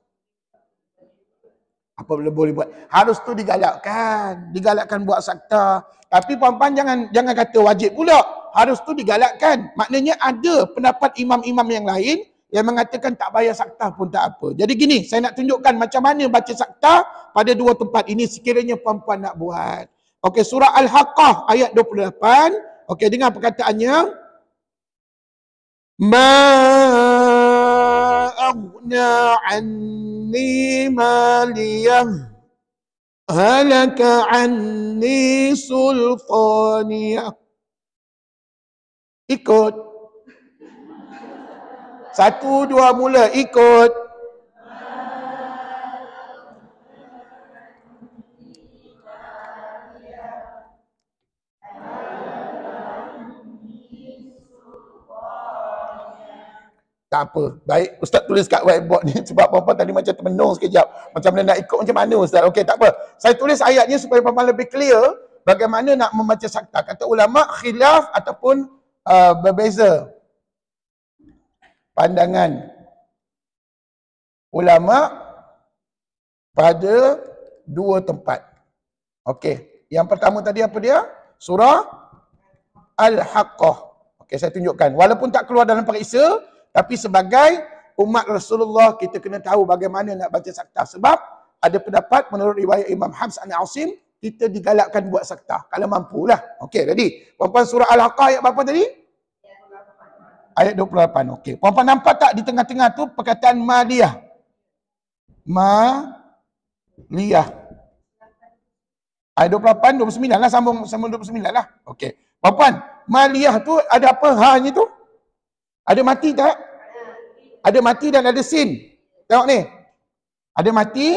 Apa boleh buat? Harus tu digalakkan. Digalakkan buat saktah. Tapi puan-puan jangan kata wajib pula. Harus tu digalakkan. Maknanya ada pendapat imam-imam yang lain yang mengatakan tak bayar saktah pun tak apa. Jadi gini, saya nak tunjukkan macam mana baca saktah pada 2 tempat ini sekiranya puan-puan nak buat. Okey, surah Al-Haqqah ayat 28. Okey, dengar perkataannya. Ma aghna anni maliyah halaka anni sultaniyah. Ikut. 1, 2 mula ikut. Tak apa. Baik, Ustaz tulis kat whiteboard ni sebab puan-puan tadi macam termenung sekejap. Macam mana nak ikut macam mana Ustaz? Okey, tak apa. Saya tulis ayatnya supaya puan-puan lebih clear bagaimana nak membaca sakta. Kata ulama khilaf ataupun berbeza pandangan ulama pada dua tempat. Okey, yang pertama tadi apa dia? Surah Al-Haqqah. Okey, saya tunjukkan. Walaupun tak keluar dalam periksa, tapi sebagai umat Rasulullah, kita kena tahu bagaimana nak baca sakta. Sebab ada pendapat menurut riwayat Imam Hafs an Asim, kita digalakkan buat sakta. Kalau mampulah. Okey, jadi puan-puan surah Al-Haqqah ayat berapa tadi? Ayat 28. Okey. Puan-puan nampak tak di tengah-tengah tu perkataan maliyah? Maliyah. Ayat 28, 29 lah. Sambung 29 lah. Okey. Puan-puan, maliyah tu ada apa hanya tu? Ada mati tak? Ada mati dan ada sin. Tengok ni. Ada mati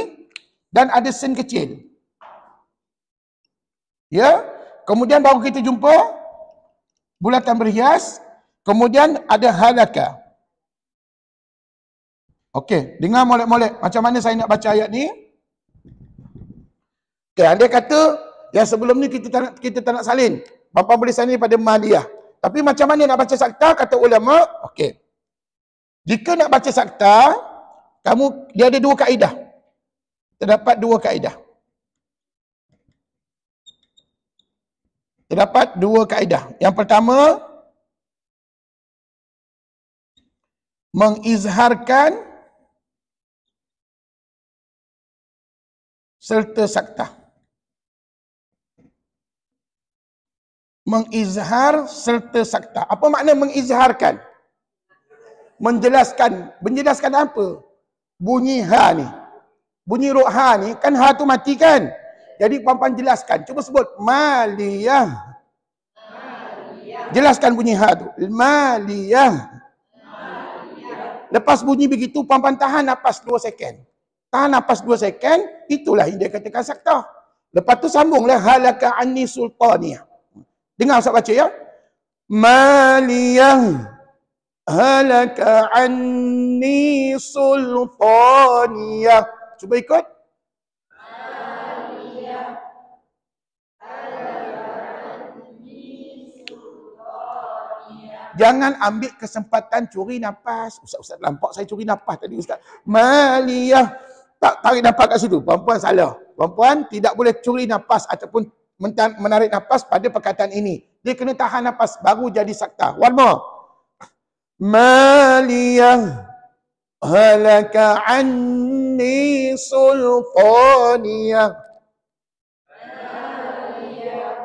dan ada sin kecil. Ya. Kemudian baru kita jumpa bulatan berhias. Kemudian ada halaka. Okey, dengar molek-molek. Macam mana saya nak baca ayat ni? Okey, andai kata yang sebelum ni kita tak nak salin. Bapa boleh salin pada maliyah. Tapi macam mana nak baca sakta? Kata ulama, okey. Jika nak baca sakta, dia ada dua kaedah. Terdapat dua kaedah. Terdapat dua kaedah. Yang pertama, mengizharkan serta sakta. Mengizhar serta sakta. Apa makna mengizharkan? Menjelaskan. Menjelaskan apa? Bunyi ha ni. Bunyi roh ha ni, kan ha tu mati kan? Jadi puan-puan jelaskan. Cuba sebut. Maliyah. Jelaskan bunyi ha tu. Maliyah. Lepas bunyi begitu, puan-puan tahan nafas 2 second. Tahan nafas 2 second, itulah yang dia katakan sakta. Lepas tu sambunglah halaka anni sultaniyah. Dengar Ustaz baca ya. Maliyah halaka anni sultaniyah. Cuba ikut. Maliyah halaka anni sultaniyah. Jangan ambil kesempatan curi nafas. Ustaz nampak saya curi nafas tadi Ustaz. Maliyah. Tak tarik nafas kat situ. Perempuan salah. Perempuan tidak boleh curi nafas ataupun menarik nafas pada perkataan ini. Dia kena tahan nafas baru jadi sakta. One more. Maliyah halaka anni sultaniyah. Maliyah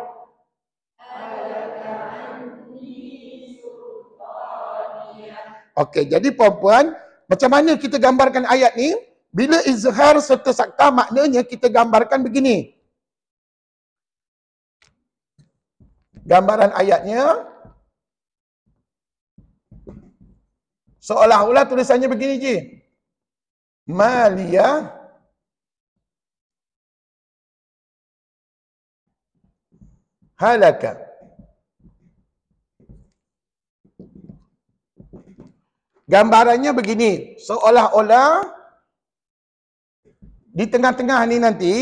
halaka anni sultaniyah. Okey, jadi puan-puan, macam mana kita gambarkan ayat ni? Bila izhar serta sakta, maknanya kita gambarkan begini. Gambaran ayatnya seolah-olah tulisannya begini je. Maliyah halaka. Gambarannya begini, seolah-olah di tengah-tengah ni nanti,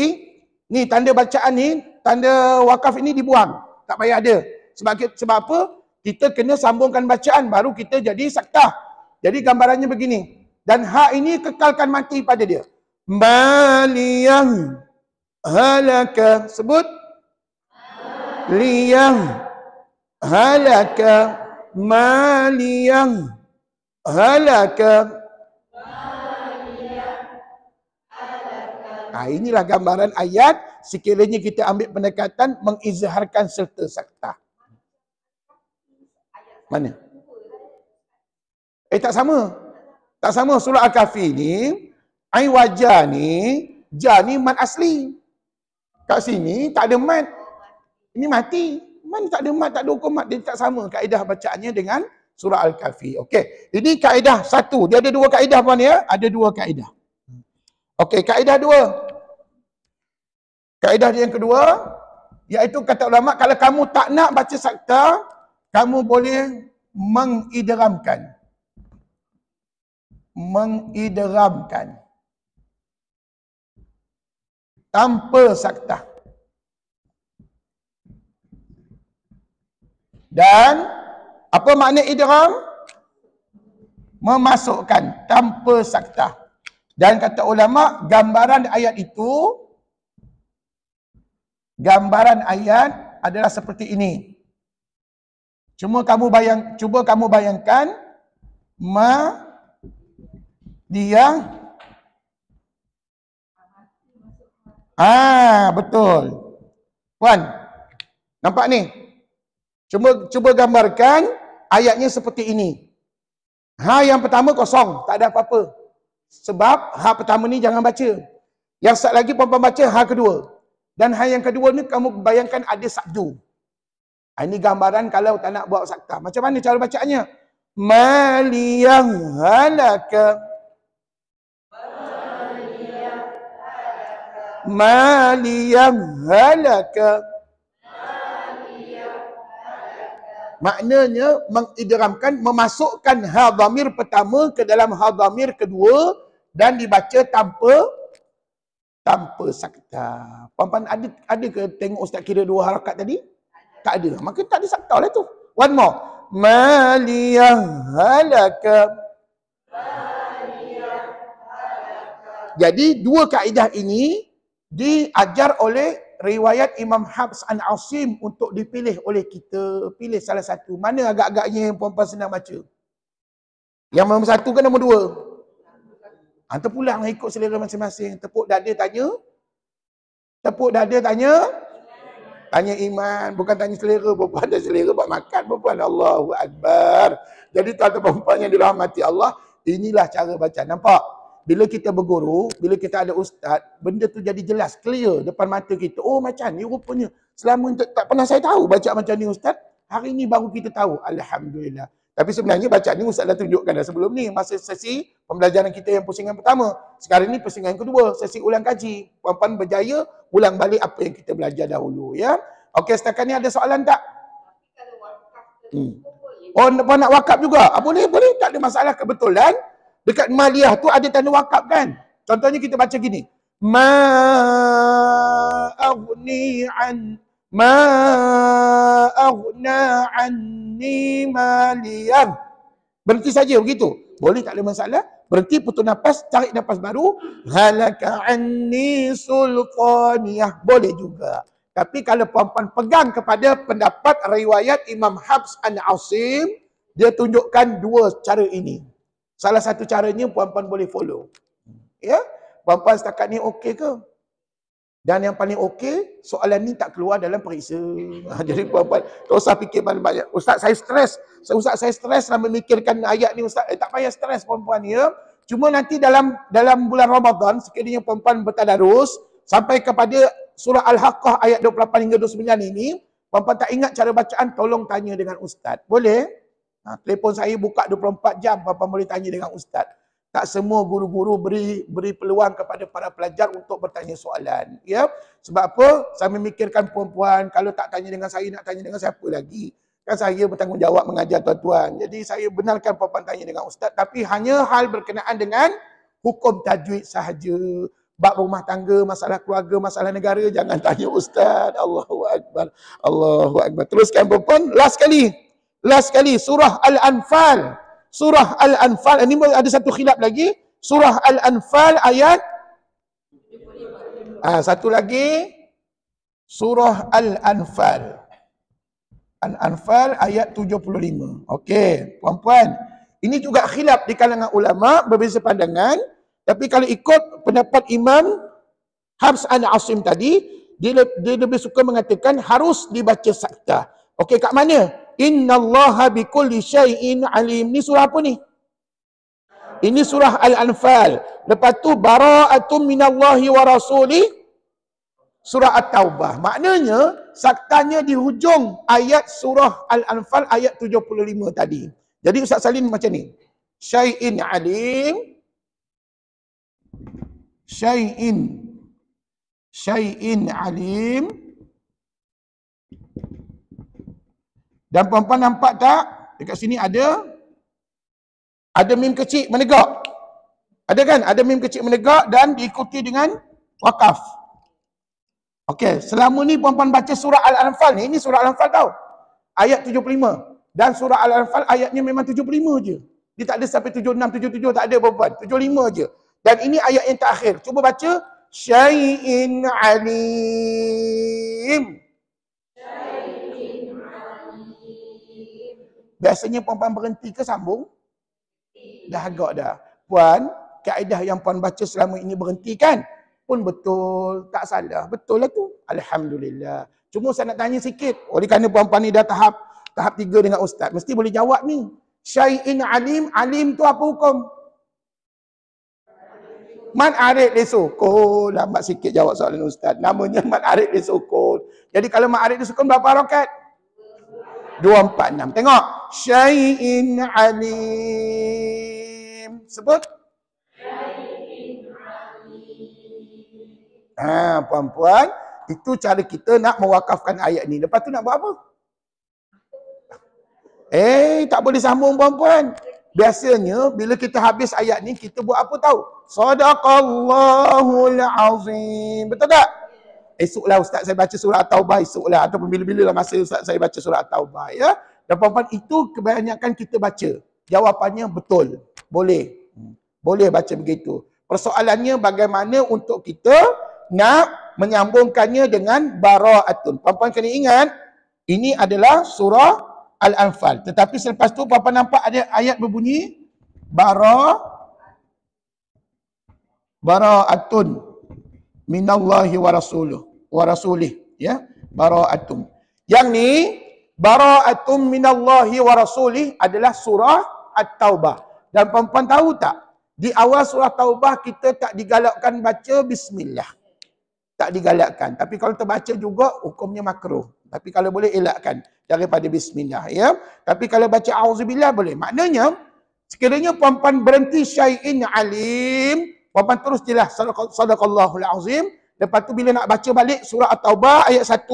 ni tanda bacaan ni, tanda wakaf ini dibuang. Tak payah ada. Sebab apa? Kita kena sambungkan bacaan baru kita jadi sakta. Jadi gambarannya begini. Dan ha ini kekalkan mati pada dia. Maliyah halaka. Sebut. Liyah halaka. Maliyah halaka. Inilah gambaran ayat. Sekiranya kita ambil pendekatan mengizharkan serta sakta. Mana? Tak sama. Tak sama. Surah Al-Kahfi ni, ai wajah ni, ja ni mat asli. Kat sini tak ada mat. Ini mati. Mana tak ada mat, tak ada hukum mat. Dia tak sama kaedah bacaannya dengan surah Al-Kahfi. Okey. Ini kaedah satu. Dia ada dua kaedah puan ya. Ada dua kaedah. Okey, kaedah dua. Kaedah yang kedua, iaitu kata ulama, kalau kamu tak nak baca sakta, kamu boleh mengidramkan. mengidghamkan tanpa saktah. Dan apa makna idgham? Memasukkan tanpa saktah. Dan kata ulama, gambaran ayat itu, gambaran ayat adalah seperti ini. Cuba kamu bayangkan dia betul. Puan, nampak ni? Cuba gambarkan ayatnya seperti ini. Yang pertama kosong, tak ada apa-apa. Sebab pertama ni jangan baca. Yang sat lagi puan-puan baca kedua. Dan yang kedua ni kamu bayangkan ada sabdu. Ini gambaran kalau tak nak buat saktah. Macam mana cara bacaannya? Maliyang halaka. Maliyang halaka. Maknanya mengidghamkan, memasukkan ha dhamir pertama ke dalam ha dhamir kedua dan dibaca tanpa saktah. Puan-puan ada ke tengok ustaz kira 2 harakat tadi? Tak ada. Maka tak ada saktah lah tu. One more. Maliyang halaka. Jadi 2 kaedah ini diajar oleh riwayat Imam Hafs an Asim untuk dipilih oleh kita. Pilih salah satu. Mana agak-agaknya yang puan-puan senang baca? Yang nombor 1 ke nombor 2? Terpulang ikut selera masing-masing. Tepuk dada tanya. Tanya iman. Bukan tanya selera. Perempuan ada selera buat makan. Perempuan Allahu Akbar. Jadi tuan-tuan perempuan yang dirahmati Allah, inilah cara baca. Nampak? Bila kita berguru, bila kita ada ustaz, benda tu jadi jelas, clear depan mata kita. Oh macam ni rupanya. Selama tak pernah saya tahu baca macam ni ustaz. Hari ni baru kita tahu. Alhamdulillah. Tapi sebenarnya bacaan ni ustaz dah tunjukkan dah sebelum ni. Masa sesi pembelajaran kita yang pusingan pertama. Sekarang ni pusingan kedua. Sesi ulang kaji. Puan-puan berjaya ulang balik apa yang kita belajar dahulu. Ya. Okey, setakat ni ada soalan tak? Oh, puan nak wakaf juga? Boleh. Tak ada masalah. Kebetulan dekat maliyah tu ada tanda wakaf kan? Contohnya kita baca gini. Ma aghna anni maliyah. Berhenti saja begitu. Boleh, tak ada masalah. Berhenti, putus nafas, tarik nafas baru. Halaka anni sulqaniyah. Boleh juga. Tapi kalau puan-puan pegang kepada pendapat riwayat Imam Hafs an Asim, dia tunjukkan 2 cara ini. Salah satu caranya puan-puan boleh follow. Ya? Puan-puan setakat ni okey ke? Dan yang paling okey, soalan ni tak keluar dalam periksa. Jadi puan-puan, tak usah fikir banyak-banyak. Ustaz saya stres. Ustaz saya stres nak memikirkan ayat ni Ustaz. Tak payah stres puan-puan ya. Cuma nanti dalam bulan Ramadan, sekiranya puan-puan bertadarus, sampai kepada surah Al-Haqqah ayat 28 hingga 29 ini, puan-puan tak ingat cara bacaan, tolong tanya dengan Ustaz. Boleh? Telefon saya buka 24 jam, puan-puan boleh tanya dengan Ustaz. Tak semua guru-guru beri peluang kepada para pelajar untuk bertanya soalan. Ya? Sebab apa? Saya memikirkan puan-puan, kalau tak tanya dengan saya, nak tanya dengan siapa lagi? Kan saya bertanggungjawab mengajar tuan-tuan. Jadi saya benarkan puan-puan tanya dengan Ustaz. Tapi hanya hal berkenaan dengan hukum tajwid sahaja. Bab rumah tangga, masalah keluarga, masalah negara, jangan tanya Ustaz. Allahu Akbar. Allahu Akbar. Teruskan puan-puan. Last kali. Surah Al-Anfal. Surah Al-Anfal, ini ada satu khilaf lagi. Surah Al-Anfal ayat satu lagi. Surah Al-Anfal. Al-Anfal ayat 75. Okey, puan-puan. Ini juga khilaf di kalangan ulama, berbeza pandangan. Tapi kalau ikut pendapat Imam Hafs an Asim tadi, dia lebih suka mengatakan harus dibaca saktah. Okey, kat mana? Innallaha bikulli syai'in alim. Ni surah apa ni? Ini surah Al-Anfal. Lepas tu bara'atum minallahi wa rasuli. Surah At-Taubah. Maknanya saktanya di hujung ayat surah Al-Anfal ayat 75 tadi. Jadi Ustaz Salim macam ni. Syai'in alim. Syai'in alim. Dan puan-puan nampak tak? Dekat sini ada mim kecil menegak. Ada kan? Ada mim kecil menegak dan diikuti dengan wakaf. Okey, selama ni puan-puan baca surah Al-Anfal ni, ini surah Al-Anfal tau. Ayat 75. Dan surah Al-Anfal ayatnya memang 75 je. Dia tak ada sampai 76, 77, tak ada puan-puan. 75 je. Dan ini ayat yang terakhir. Cuba baca. Syai'in alim. Biasanya puan-puan berhenti ke sambung? Dah agak dah. Puan, kaedah yang puan baca selama ini berhenti kan? Pun betul, tak salah. Betul lah tu. Alhamdulillah. Cuma saya nak tanya sikit. Oleh kerana puan-puan ni dah tahap 3 dengan ustaz. Mesti boleh jawab ni. Syai'in alim. Alim tu apa hukum? Man arif disukun. Lambat sikit jawab soalan ustaz. Namanya man arif disukun. Jadi kalau man arif disukun berapa harakat? 246. Tengok. Syai'in alim. Sebut. Puan-puan, itu cara kita nak mewakafkan ayat ni. Lepas tu nak buat apa? Tak boleh sambung puan-puan. Biasanya bila kita habis ayat ni, kita buat apa tahu? Sadaqallahul azim. Betul tak? Esoklah ustaz saya baca surah At-Taubah esoklah, ataupun bila-bila lah masa ustaz saya baca surah At-Taubah, ya. Dan puan-puan, itu kebanyakan kita baca. Jawapannya betul. Boleh. Boleh baca begitu. Persoalannya bagaimana untuk kita nak menyambungkannya dengan bara'atun. Puan-puan kena ingat, ini adalah surah Al-Anfal. Tetapi selepas tu puan-puan nampak ada ayat berbunyi bara'atun minallahi wa rasulih, ya. Bara'atun. Yang ni bara'atun minallahi wa rasulih adalah surah At-Taubah. Dan puan-puan tahu tak? Di awal surah Taubah kita tak digalakkan baca bismillah. Tak digalakkan. Tapi kalau terbaca juga hukumnya makruh. Tapi kalau boleh elakkan daripada bismillah, ya. Tapi kalau baca auzubillah boleh. Maknanya sekiranya puan-puan berhenti syai'in alim, puan-puan terus jelas sadaqallahul azim. Lepas tu bila nak baca balik surah At-Taubah ayat 1,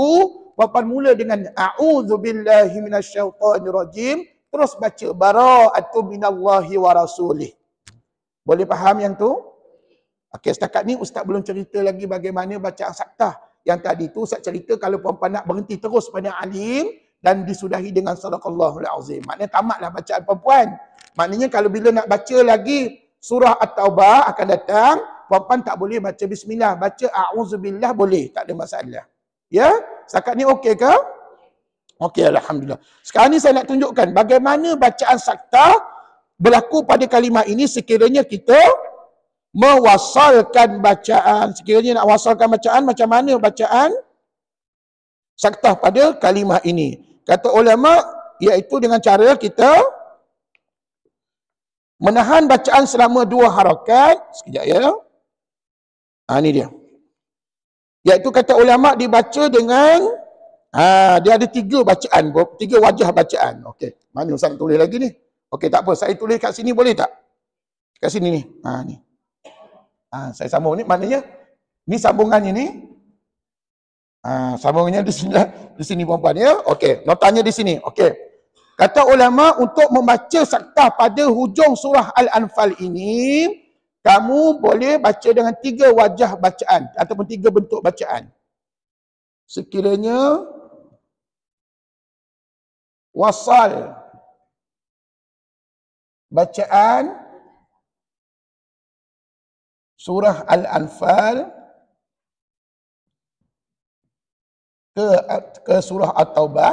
puan-puan mula dengan a'udzubillahi minasyaitonirrajim, terus baca bara'atun minallahi wa rasulih. Boleh faham yang tu? Okey, setakat ni ustaz belum cerita lagi bagaimana bacaan saktah. Yang tadi tu ustaz cerita kalau puan-puan nak berhenti terus pada alim dan disudahi dengan sadaqallahul azim. Maknanya tamatlah bacaan puan-puan. Maknanya kalau bila nak baca lagi surah At-Taubah akan datang, puan-puan tak boleh baca bismillah, baca a'udzubillah boleh, tak ada masalah. Ya? Setakat ni okey ke? Okey, alhamdulillah. Sekarang ni saya nak tunjukkan bagaimana bacaan saktah berlaku pada kalimah ini sekiranya kita mewasalkan bacaan. Sekiranya nak wasalkan bacaan, macam mana bacaan saktah pada kalimah ini? Kata ulama, iaitu dengan cara kita menahan bacaan selama 2 harakat. Sekejap ya. Ini dia. Iaitu kata ulama dibaca dengan dia ada 3 bacaan, 3 wajah bacaan. Okey, mana Ustaz tulis lagi ni? Okey, tak apa, saya tulis kat sini boleh tak? Kat sini ni. Ni. Saya sambung ni, maknanya ni sambungannya ni. Sambungannya di sini puan-puan ya. Okey, notanya di sini. Okey. Kata ulama untuk membaca saktah pada hujung surah Al-Anfal ini, kamu boleh baca dengan 3 wajah bacaan ataupun 3 bentuk bacaan. Sekiranya wasal bacaan surah Al-Anfal ke surah At-Taubah,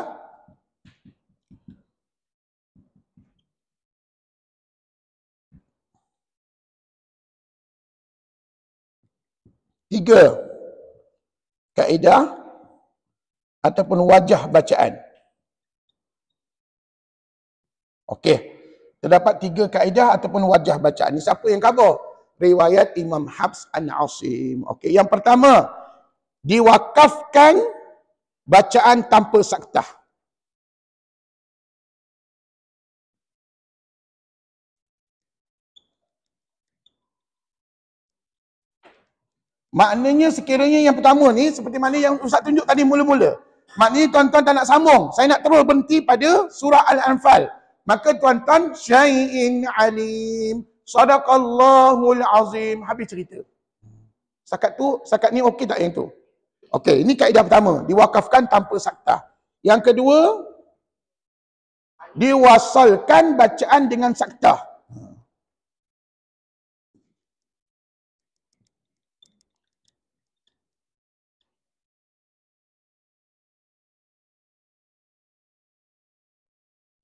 tiga kaedah ataupun wajah bacaan. Okey, terdapat 3 kaedah ataupun wajah bacaan. Ini siapa yang cover? Riwayat Imam Hafs an Asim. Okey, yang pertama, diwakafkan bacaan tanpa saktah. Maknanya sekiranya yang pertama ni, seperti mana yang Ustaz tunjuk tadi mula-mula. Maknanya tuan-tuan tak nak sambung. Saya nak terus berhenti pada surah Al-Anfal. Maka tuan-tuan, syai'in alim. Sadaqallahul azim. Habis cerita. Setakat ni okey tak yang tu? Okey, ini kaedah pertama. Diwakafkan tanpa saktah. Yang kedua, diwasalkan bacaan dengan saktah.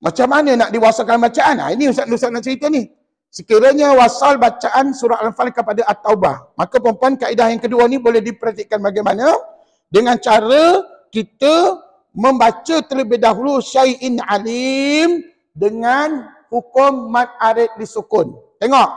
Macam mana nak diwasalkan bacaan? Ini Ustaz nak cerita ni. Sekiranya wasal bacaan surah Al-Anfal kepada At-Taubah, maka perempuan kaedah yang kedua ni boleh dipraktikkan bagaimana? Dengan cara kita membaca terlebih dahulu syai'in alim dengan hukum mad arid disukun. Tengok.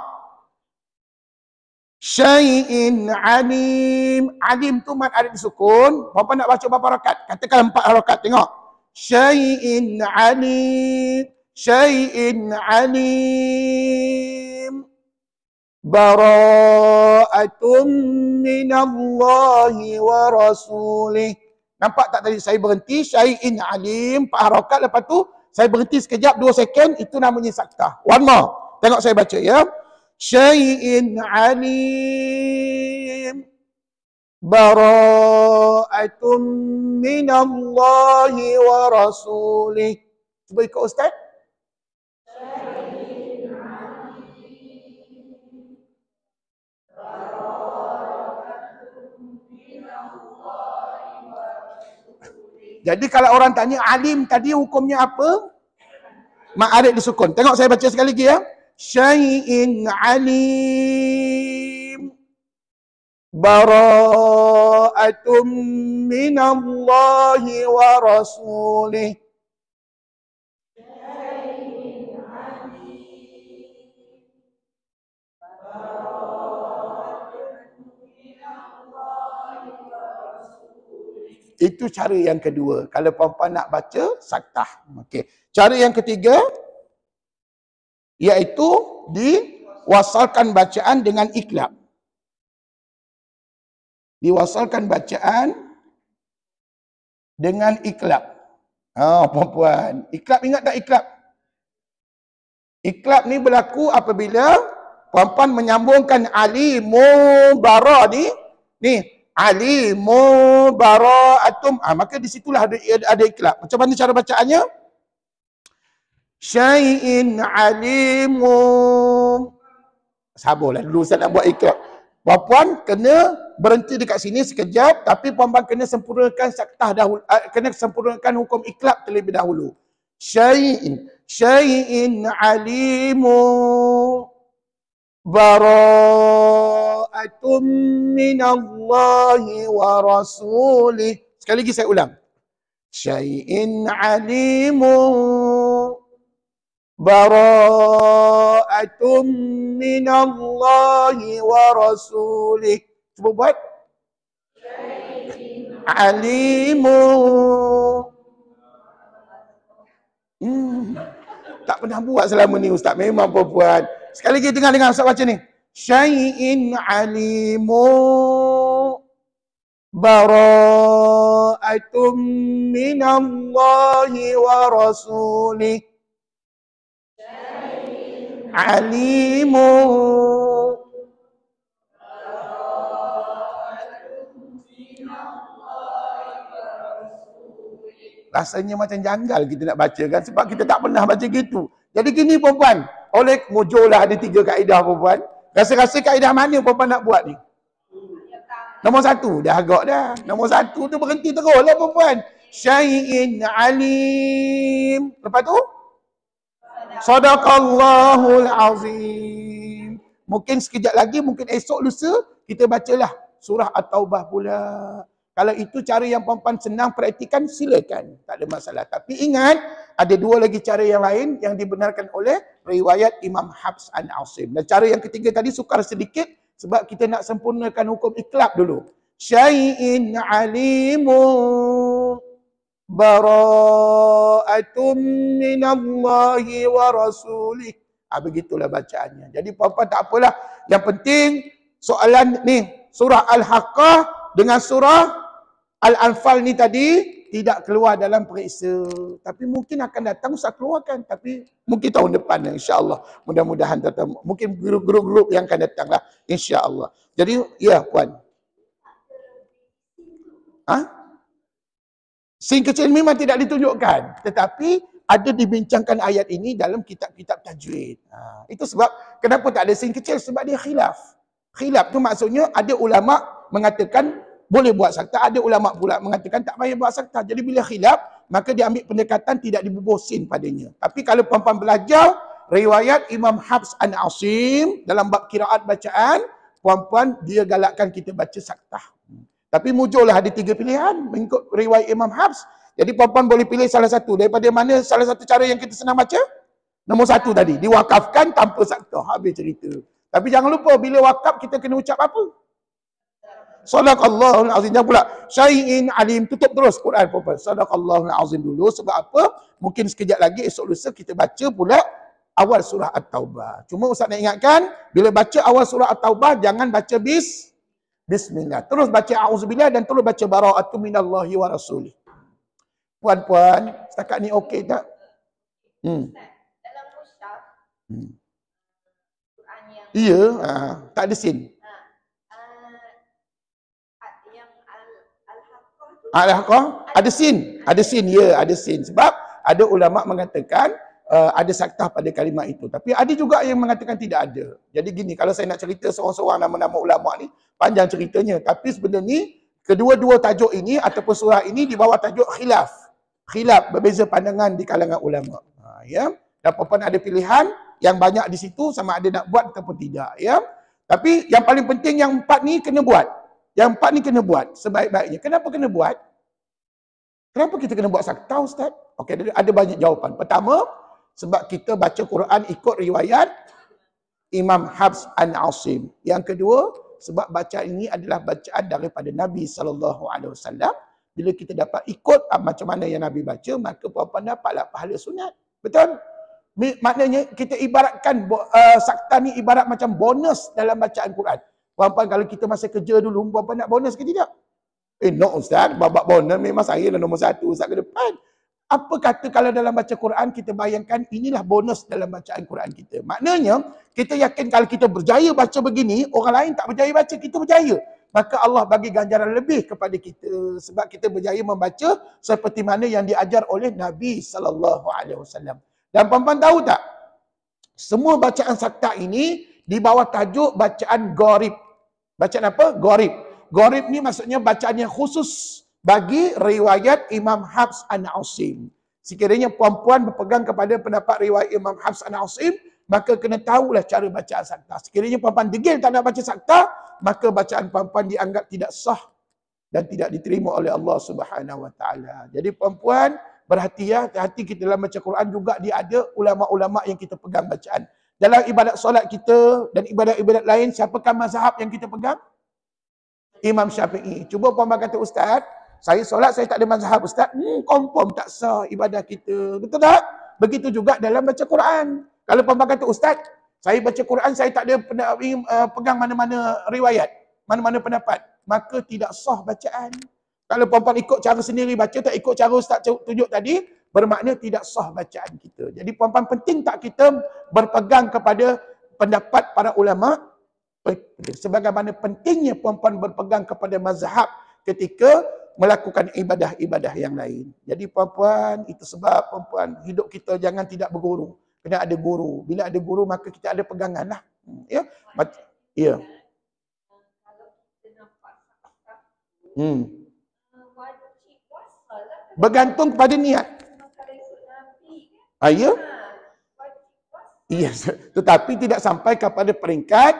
Syai'in alim. Alim tu mad arid disukun. Perempuan nak baca berapa rakaat? Katakan 4 rakaat. Tengok. Syai'in alim. Syai'in alim. Bara'atum minallahi wa rasulih. Nampak tak tadi saya berhenti? Syai'in alim. 4 harakat. Lepas tu saya berhenti sekejap 2 second. Itu namanya saktah. One more. Tengok saya baca ya. Syai'in alim. Bara'atum minallahi wa rasulih. Cuba ikut Ustaz. Jadi kalau orang tanya alim tadi hukumnya apa? Ma'arid disukun. Tengok saya baca sekali lagi ya. Syai'in alim. Bara'atum minallahi wa rasulih. Itu cara yang kedua. Kalau perempuan nak baca, saktah. Okey. Cara yang ketiga, iaitu diwasalkan bacaan dengan iklab. Diwasalkan bacaan dengan iklab. Perempuan. Iklab, ingat tak iklab? Iklab ni berlaku apabila perempuan menyambungkan alimu bara ni. Alimu bara'atum. Maka di situlah ada iklab. Macam mana cara bacaannya? Syai'in alimu. Sabarlah dulu saya nak buat iklab. Perempuan kena berhenti dekat sini sekejap, tapi perempuan kena sempurnakan saktah dahulu, kena sempurnakan hukum iklab terlebih dahulu. Syai'in alimu. Bara'atum minallahi wa rasulih. Sekali lagi saya ulang. Syai'in alimu. Bara'atum minallahi wa rasulih. Cuba buat. Alimu. Tak pernah buat selama ni Ustaz. Memang perempuan. Sekali lagi dengar Ustaz baca ni. Syai'in alimu. Bara'atum minallahi wa rasulih. Alimu. Rasanya macam janggal kita nak baca kan, sebab kita tak pernah baca gitu. Jadi gini perempuan, oleh mujurlah ada 3 kaedah perempuan. Rasa-rasa kaedah mana perempuan nak buat ni? Nombor 1 dah agak dah. Nombor 1 tu berhenti terus lah perempuan. Syai'in alim. Lepas tu? Sadaqallahul azim. Mungkin sekejap lagi, mungkin esok lusa kita bacalah surah At-Taubah pula. Kalau itu cara yang perempuan senang praktikan, silakan. Tak ada masalah. Tapi ingat, ada 2 lagi cara yang lain yang dibenarkan oleh riwayat Imam Hafs an Asim. Dan cara yang ketiga tadi sukar sedikit sebab kita nak sempurnakan hukum iklab dulu. Syai'in alimu. Bara'atum minallahi wa rasulih. Begitulah bacaannya. Jadi perempuan tak apalah. Yang penting soalan ni, surah Al-Haqqah dengan surah Al-Anfal ni tadi, tidak keluar dalam periksa. Tapi mungkin akan datang Ustaz keluarkan. Tapi mungkin tahun depan insya-Allah. Mudah-mudahan tetap. Mungkin grup-grup yang akan datang lah. Insya-Allah. Jadi ya puan. Sin kecil memang tidak ditunjukkan. Tetapi ada dibincangkan ayat ini dalam kitab-kitab tajwid. Itu sebab kenapa tak ada sin kecil? Sebab dia khilaf. Khilaf tu maksudnya ada ulama mengatakan boleh buat sakta, ada ulama pula mengatakan tak payah buat sakta. Jadi bila khilaf, maka dia ambil pendekatan tidak dibubuh sin padanya. Tapi kalau puan-puan belajar riwayat Imam Hafs an Asim dalam bab qiraat bacaan, puan-puan dia galakkan kita baca sakta. Tapi mujurlah ada 3 pilihan mengikut riwayat Imam Hafs. Jadi puan-puan boleh pilih salah satu. Daripada mana salah satu cara yang kita senang baca? Nombor 1 tadi, diwakafkan tanpa sakta. Habis cerita. Tapi jangan lupa bila wakaf kita kena ucap apa? Sadaqallahul azim. Jangan pula syai'in alim, tutup terus Quran puan-puan. Sadaqallahul azim dulu. Sebab apa? Mungkin sekejap lagi esok lusa kita baca pula awal surah At-Taubah. Cuma Ustaz nak ingatkan, bila baca awal surah At-Taubah jangan baca bismillah. Terus baca auzubillah dan terus baca bara'atu minallahi wa rasulih. Puan-puan, setakat ni okey tak? Dalam mushaf Quran yang tak ada sin. yang Al-Haqqah tu Al-Haqqah ada sin. Ada sin, ya, ada sin. Sebab ada ulama mengatakan ada saktah pada kalimat itu. Tapi ada juga yang mengatakan tidak ada. Jadi gini, kalau saya nak cerita seorang-seorang nama-nama ulama ni, panjang ceritanya. Tapi sebenarnya kedua-dua tajuk ini ataupun surah ini di bawah tajuk khilaf. Khilaf, berbeza pandangan di kalangan ulama. Ya. Dan puan-puan ada pilihan yang banyak di situ sama ada nak buat ataupun tidak. Ya. Tapi yang paling penting yang 4 ni kena buat. Yang 4 ni kena buat sebaik-baiknya. Kenapa kena buat? Kenapa kita kena buat sakta, Ustaz? Okey, ada banyak jawapan. Pertama, sebab kita baca Quran ikut riwayat Imam Hafs an Asim. Yang kedua, sebab bacaan ini adalah bacaan daripada Nabi SAW. Bila kita dapat ikut macam mana yang Nabi baca, maka puan-puan dapatlah pahala sunat. Betul? Maknanya kita ibaratkan sakta ni ibarat macam bonus dalam bacaan Quran. Puan-puan kalau kita masa kerja dulu, puan-puan nak bonus ke tidak? No Ustaz, babak bonus memang saya lah nombor 1 Ustaz ke depan. Apa kata kalau dalam baca Quran kita bayangkan inilah bonus dalam bacaan Quran kita. Maknanya kita yakin kalau kita berjaya baca begini, orang lain tak berjaya baca, kita berjaya. Maka Allah bagi ganjaran lebih kepada kita sebab kita berjaya membaca seperti mana yang diajar oleh Nabi SAW. Dan puan-puan tahu tak? Semua bacaan sakta ini di bawah tajuk bacaan gharib. Bacaan apa? Gharib. Gharib ni maksudnya bacaan yang khusus bagi riwayat Imam Hafs an Asim. Sekiranya puan-puan berpegang kepada pendapat riwayat Imam Hafs an Asim, maka kena tahulah cara bacaan sakta. Sekiranya puan-puan degil tak nak baca sakta, maka bacaan puan-puan dianggap tidak sah dan tidak diterima oleh Allah Subhanahu Wa Taala. Jadi puan-puan berhati ya, hati kita dalam baca Quran juga dia ada ulama-ulama yang kita pegang bacaan. Dalam ibadat solat kita dan ibadat-ibadat lain, siapakah mazhab yang kita pegang? Imam Syafi'i. Cuba puan-puan kata, Ustaz, saya solat saya tak ada mazhab, Ustaz. Confirm tak sah ibadah kita. Betul tak? Begitu juga dalam baca Quran. Kalau puan-puan kata, Ustaz, saya baca Quran, saya tak ada pegang mana-mana riwayat, mana-mana pendapat, maka tidak sah bacaan. Kalau puan-puan ikut cara sendiri baca, tak ikut cara Ustaz tunjuk tadi, bermakna tidak sah bacaan kita. Jadi puan-puan penting tak kita berpegang kepada pendapat para ulama, sebagaimana pentingnya puan-puan berpegang kepada mazhab ketika melakukan ibadah-ibadah yang lain. Jadi puan-puan, itu sebab puan-puan hidup kita jangan tidak berguru. Kena ada guru. Bila ada guru maka kita ada pegangan lah. Ya. Ya. Bergantung kepada niat. Ya. Yes. Tetapi tidak sampai kepada peringkat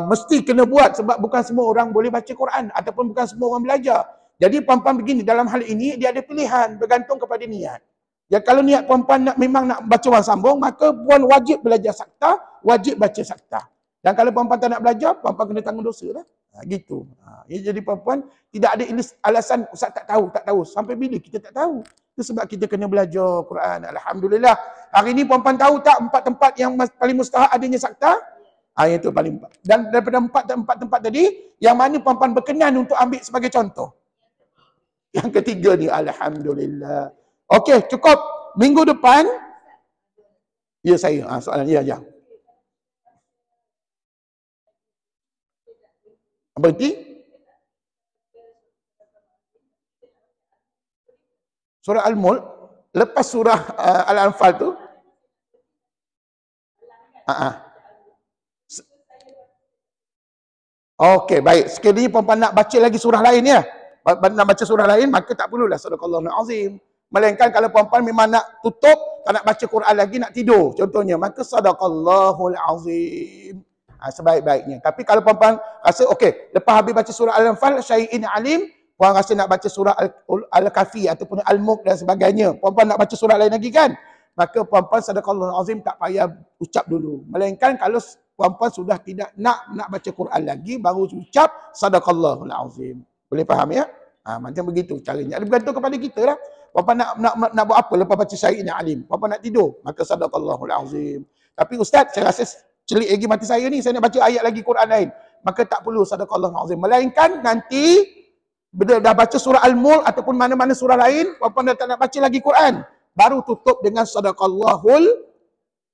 mesti kena buat sebab bukan semua orang boleh baca Quran ataupun bukan semua orang belajar. Jadi puan-puan begini, dalam hal ini dia ada pilihan bergantung kepada niat. Ya kalau niat puan-puan memang nak baca orang sambung, maka puan wajib belajar sakta, wajib baca sakta. Dan kalau puan-puan tak nak belajar, puan-puan kena tanggung dosa lah. Gitu. Ya, jadi puan-puan tidak ada alasan Ustaz tak tahu. Sampai bila kita tak tahu? Itu sebab kita kena belajar Quran. Alhamdulillah. Hari ini puan-puan tahu tak 4 tempat yang paling mustahak adanya sakta? Itu paling 4. Dan daripada 4 tempat tadi, yang mana puan-puan berkenan untuk ambil sebagai contoh? Yang ketiga ni, alhamdulillah. Okey, cukup. Minggu depan, ya saya. Soalan ya. Berarti surah Al-Mulk lepas surah Al-Anfal tu. Okey, baik. Sekali puan-puan nak baca lagi surah lain ya. Nak baca surah lain, maka tak perlulah sadaqallahul azim. Melainkan kalau puan-puan memang nak tutup, tak nak baca Quran lagi, nak tidur contohnya, maka sadaqallahul azim. Sebaik-baiknya. Tapi kalau puan-puan rasa okey, lepas habis baca surah Al-Anfal, syai'in alim, puan rasa nak baca surah Al-Kahfi ataupun Al-Mulk dan sebagainya, puan-puan nak baca surah lain lagi kan? Maka puan-puan sadaqallahul azim tak payah ucap dulu. Melainkan kalau puan-puan sudah tidak nak baca Quran lagi, baru ucap sadaqallahul azim. Boleh faham ya? Macam begitu caranya. Ada bergantung kepada kita lah. Puan-puan nak buat apa lepas baca syai'in alim? Puan-puan nak tidur, maka sadaqallahul azim. Tapi ustaz, saya rasa celik lagi mati saya ni, saya nak baca ayat lagi Quran lain. Maka tak perlu sadaqallahul azim. Melainkan nanti bila dah baca surah Al-Mulk ataupun mana-mana surah lain, puan-puan dah tak nak baca lagi Quran, baru tutup dengan sadaqallahul.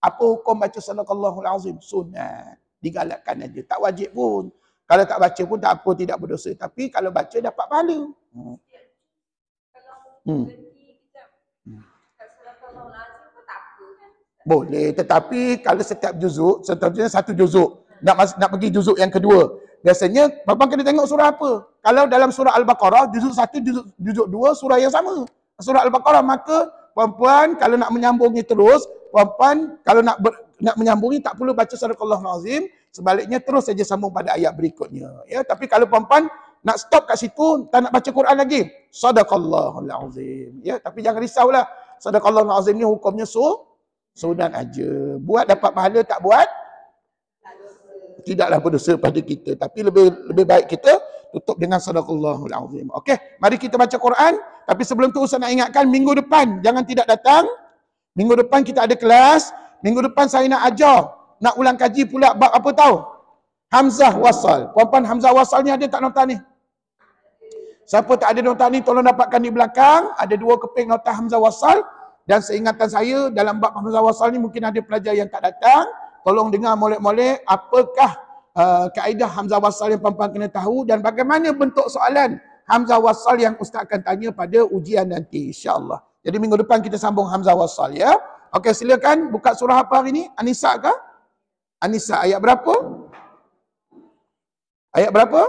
Apa hukum baca sadaqallahul azim? Sunat. Digalakkan aja. Tak wajib pun. Kalau tak baca pun tak apa, tidak berdosa. Tapi kalau baca dapat pahala. Boleh. Tetapi kalau setiap juzuk, contohnya satu juzuk, nak pergi juzuk yang kedua, biasanya puan kena tengok surah apa. Kalau dalam surah Al-Baqarah, juzuk 1, juzuk 2, surah yang sama. Surah Al-Baqarah, maka puan-puan kalau nak menyambungi terus, puan-puan kalau nak menyambungi tak perlu baca sadaqallahul azim, sebaliknya terus saja sambung pada ayat berikutnya. Ya, tapi kalau puan-puan nak stop kat situ, tak nak baca Quran lagi, sadaqallahul azim. Ya, tapi jangan risaulah. Sadaqallahul azim ni hukumnya sunat aja. Buat dapat pahala, tak buat tidaklah berdosa pada kita. Tapi lebih baik kita tutup dengan sadaqallahul azim. Okey, mari kita baca Quran. Tapi sebelum tu Ustaz nak ingatkan, minggu depan jangan tidak datang. Minggu depan kita ada kelas. Minggu depan saya nak ajar, nak ulang kaji pula bab apa tahu? Hamzah wasal. Puan-puan, Hamzah wasal ni ada tak nota ni? Siapa tak ada nota ni tolong dapatkan di belakang. Ada 2 keping nota Hamzah wasal. Dan seingatan saya dalam bab Hamzah wasal ni mungkin ada pelajar yang tak datang. Tolong dengar molek-molek apakah kaedah Hamzah wasal yang puan-puan kena tahu dan bagaimana bentuk soalan Hamzah wasal yang Ustaz akan tanya pada ujian nanti, insya-Allah. Jadi minggu depan kita sambung Hamzah wasal ya. Okey, silakan buka surah apa hari ni? An-Nisa ke? An-Nisa ayat berapa? Ayat berapa?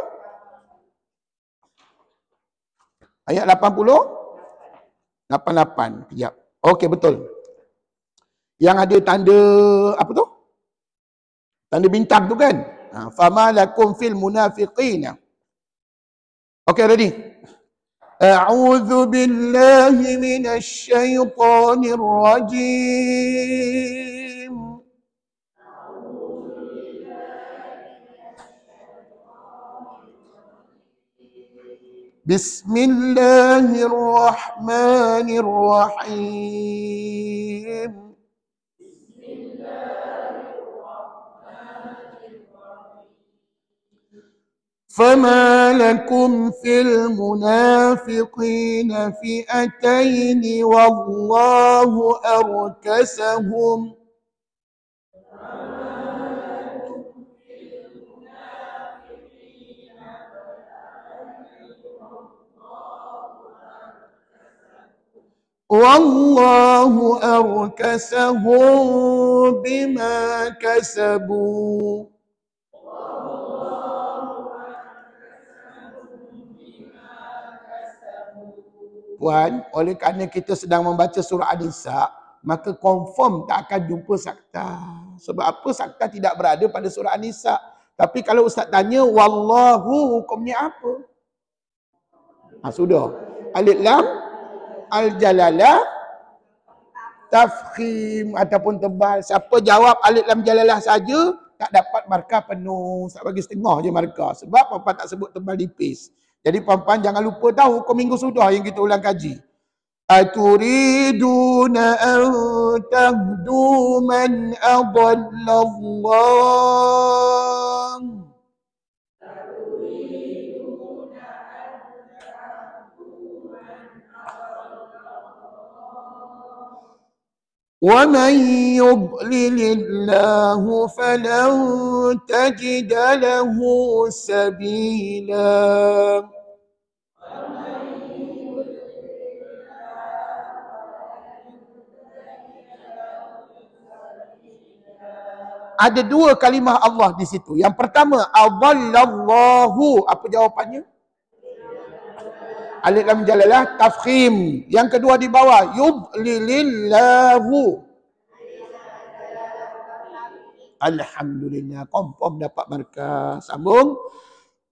Ayat 88. Kejap. Okey, betul. Yang ada tanda apa tu? Tanda bintang tu kan? Fama lakum fil munafiqina. Okey, ready? A'udzu billahi minasy syaithanir rajim. Bismillahirrahmanirrahim. فما لكم في المنافقين فئتين والله أركسهم والله أركسهم بما كسبوا. Puan, oleh kerana kita sedang membaca surah An-Nisa, maka confirm tak akan jumpa sakta. Sebab apa? Sakta tidak berada pada surah An-Nisa. Tapi kalau Ustaz tanya, wallahu hukumnya apa? Sudah. Alif lam, al-jalalah, tafkhim ataupun tebal. Siapa jawab alif lam jalalah saja, tak dapat markah penuh. Ustaz bagi setengah je markah. Sebab puan-puan tak sebut tebal nipis. Jadi puan-puan jangan lupa tahu hukum minggu sudah yang kita ulang kaji. Aturiduna an tahdu man adallallah. وَمَنْ يُضْلِلِ اللَّهُ فَلَنْ تَجِدَ لَهُ سَبِيلًا. Ada dua kalimah Allah di situ. Yang pertama, adallallahu. Apa jawapannya? Alif lam jalalah tafkhim. Yang kedua di bawah, yudlilillahu. Alhamdulillah, confirm dapat markah. Sambung.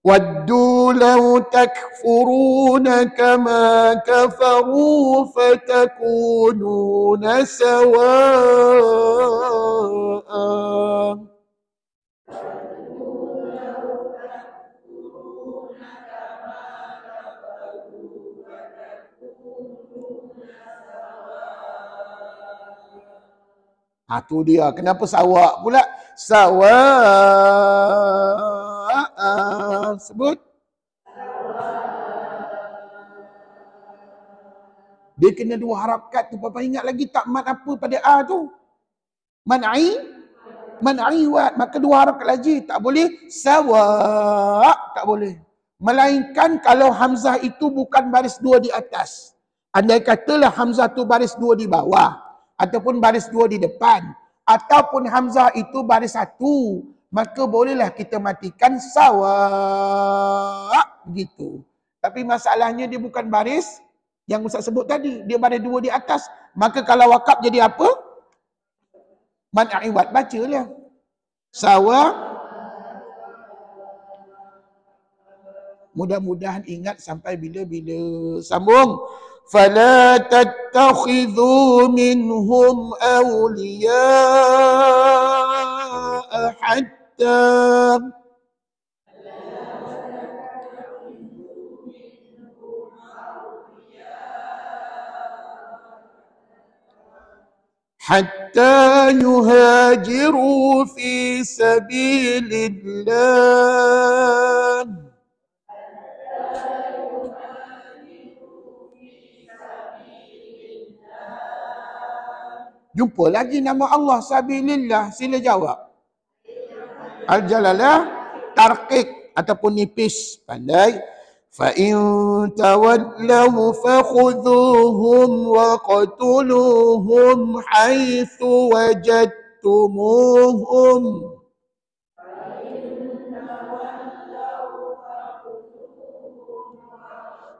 Waddu law takfuruna kama kafaru fatakununa sawa'a. Tu dia. Kenapa sawak pula? Sawa'a. Sebut. Dia kena dua harakat tu. Papa ingat lagi tak mat apa pada A tu? Man'i wat. Maka dua harakat lagi. Tak boleh. Sawa' tak boleh. Melainkan kalau Hamzah itu bukan baris dua di atas. Andai katalah Hamzah tu baris dua di bawah. Ataupun baris dua di depan. Ataupun Hamzah itu baris satu. Maka bolehlah kita matikan sawa' gitu. Tapi masalahnya dia bukan baris yang Ustaz sebut tadi. Dia baris dua di atas. Maka kalau wakaf jadi apa? Man'iwat. Bacalah. Sawa'. Mudah-mudahan ingat sampai bila-bila. Sambung. فَلَا تَتَّخِذُوا مِنْهُمْ أَوْلِيَاءَ حَتَّى يُهَاجِرُوا فِي سَبِيلِ اللَّهِ. Jumpa lagi nama Allah Sabilillah. Sila jawab. Al-Jalalah tarqiq ataupun nipis. Pandai. فَإِن تَوَلَّوْا فَخُذُوهُمْ وَقَتُلُوهُمْ حَيْثُ وَجَدتُّمُوهُمْ.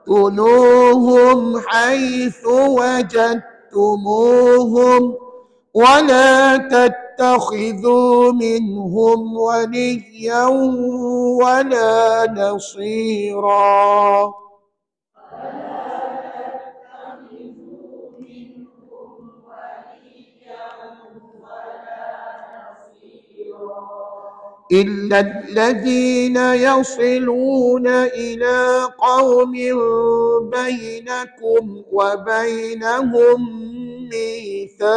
قُتُلُوهُمْ حَيْثُ وَجَدتُّمُوهُمْ وَلَا تَتَّخِذُوا مِنْهُمْ وَلِيًّا وَلَا نَصِيرًا. إِلَّا الَّذِينَ يَصِلُونَ إِلَى قَوْمٍ بَيْنَكُمْ وَبَيْنَهُمْ مِيثَاقٌ.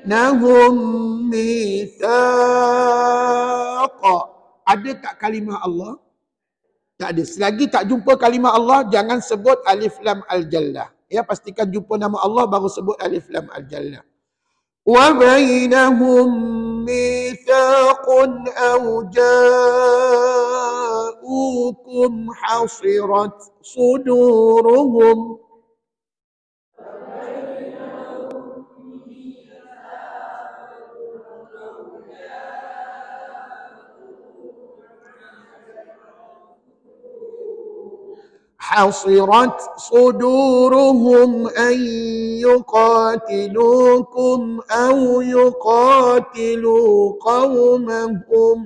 Nahum mithaq. Ada tak kalimah Allah? Tak ada. Selagi tak jumpa kalimah Allah, jangan sebut alif lam al-jallah. Ya, pastikan jumpa nama Allah baru sebut alif lam al-jallah. Wa bainahum mithaqun aw ja'ukum hasirat suduruhum. حصرت صدورهم أن يقاتلوكم أو يقاتلوا قومهم.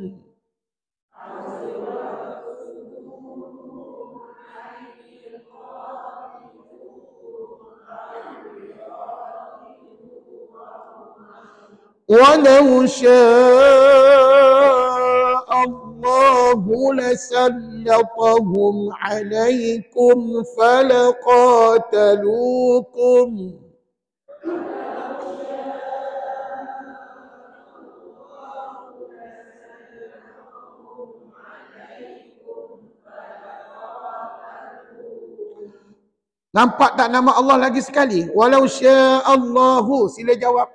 ولو شاء الله لسلطهم عليكم فلقاتلوكم. Nampak tak nama Allah lagi sekali? Walau sya'allahu. Sila jawab.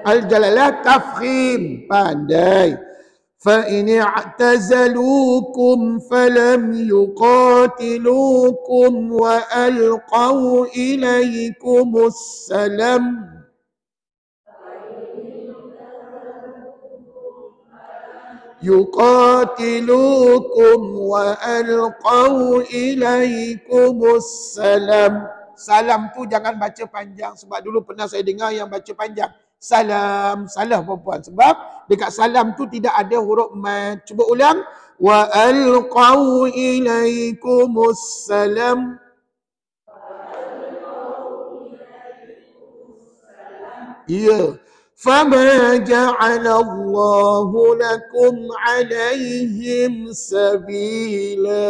Al-Jalalah tafkhim. Pandai. فَإِنِ اعْتَزَلُوكُمْ فَلَمْ يُقَاتِلُوكُمْ وَأَلْقَوْا إِلَيْكُمُ السَّلَامَ يُقَاتِلُوكُمْ وَأَلْقَوْا إِلَيْكُمُ السَّلَامَ. Salam tu jangan baca panjang. Sebab dulu pernah saya dengar yang baca panjang. Salam. Salah perempuan. Sebab dekat salam tu tidak ada huruf mad. Cuba ulang. Wa alqaw ilaikumus salam. Ya. Fama ja'alallahu lakum alaihim sabila.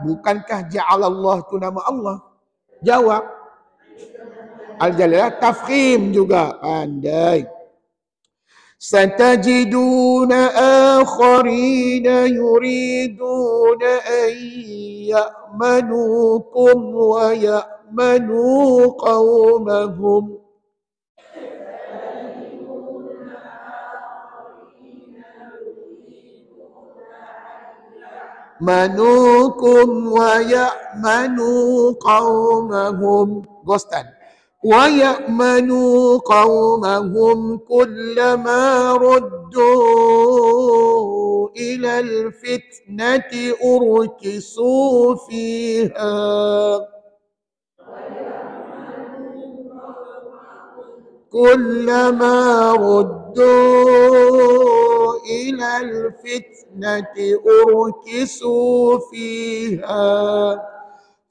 Bukankah ja'alallah tu nama Allah? Jawab. Al-Jalalah tafkhim juga. Pandai. Satajiduna akharina yuriduna an ya'manukum wa ya'manu qawmahum. Manukum wa ya'manu qawmahum. Ghostan. Wa ya'manu qawmahum kullama ruddu ilal fitnati urkisu fiha. كلما ردوا إلى الفتنة أركسوا فيها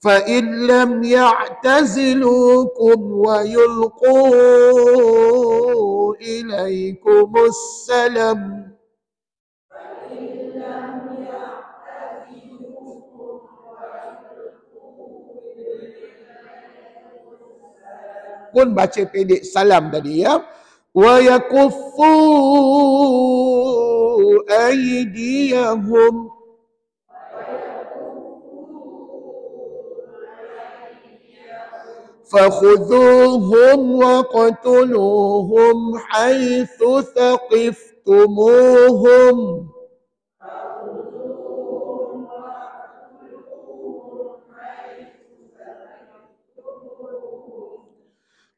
فإن لم يعتزلوكم ويلقوا إليكم السلام pun baca pendek salam tadi ya. Wa yakuffu aydiyahum fakhudhuhum waqtuluhum haitsu thaqiftumuhum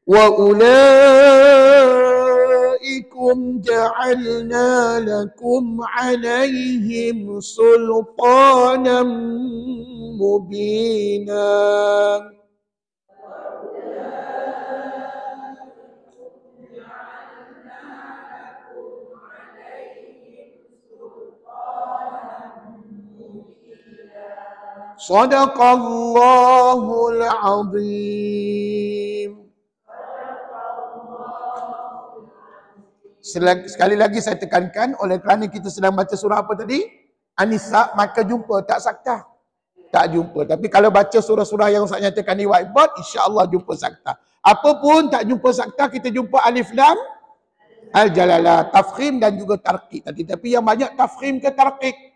وَأُولَئِكُمْ جَعَلْنَا لَكُمْ عَلَيْهِمْ سُلْطَانًا مُبِينًا. Sadaqallahul azim. Sekali lagi saya tekankan, oleh kerana kita sedang baca surah apa tadi? An-Nisa, maka jumpa tak sakta? Tak jumpa. Tapi kalau baca surah-surah yang saya nyatakan di whiteboard, insya-Allah jumpa sakta. Apapun tak jumpa sakta, kita jumpa alif lam al-jalalah, tafkhim dan juga tarqiq nanti. Tapi yang banyak tafkhim ke tarqiq?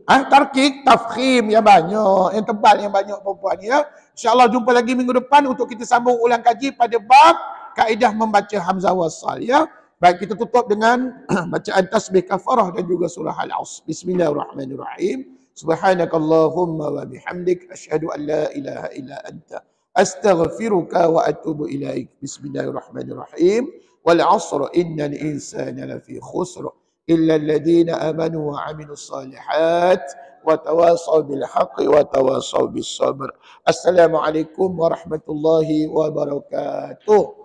Tarqiq, tafkhim yang banyak, yang tebal yang banyak perempuan ya. Insya-Allah jumpa lagi minggu depan untuk kita sambung ulang kaji pada bab kaedah membaca hamzah wasal ya. Baik, kita tutup dengan bacaan tasbih kafarah dan juga surah Al-Asr. Bismillahirrahmanirrahim. Subhanakallahumma wa bihamdik asyhadu an la ilaha illa anta astaghfiruka wa atubu ilaik. Bismillahirrahmanirrahim. Wal 'asr innal insana lafi khusr illa alladhina amanu wa 'amilus salihat wa tawasaw bil haqqi wa tawasaw bis sabr. Assalamualaikum warahmatullahi wabarakatuh.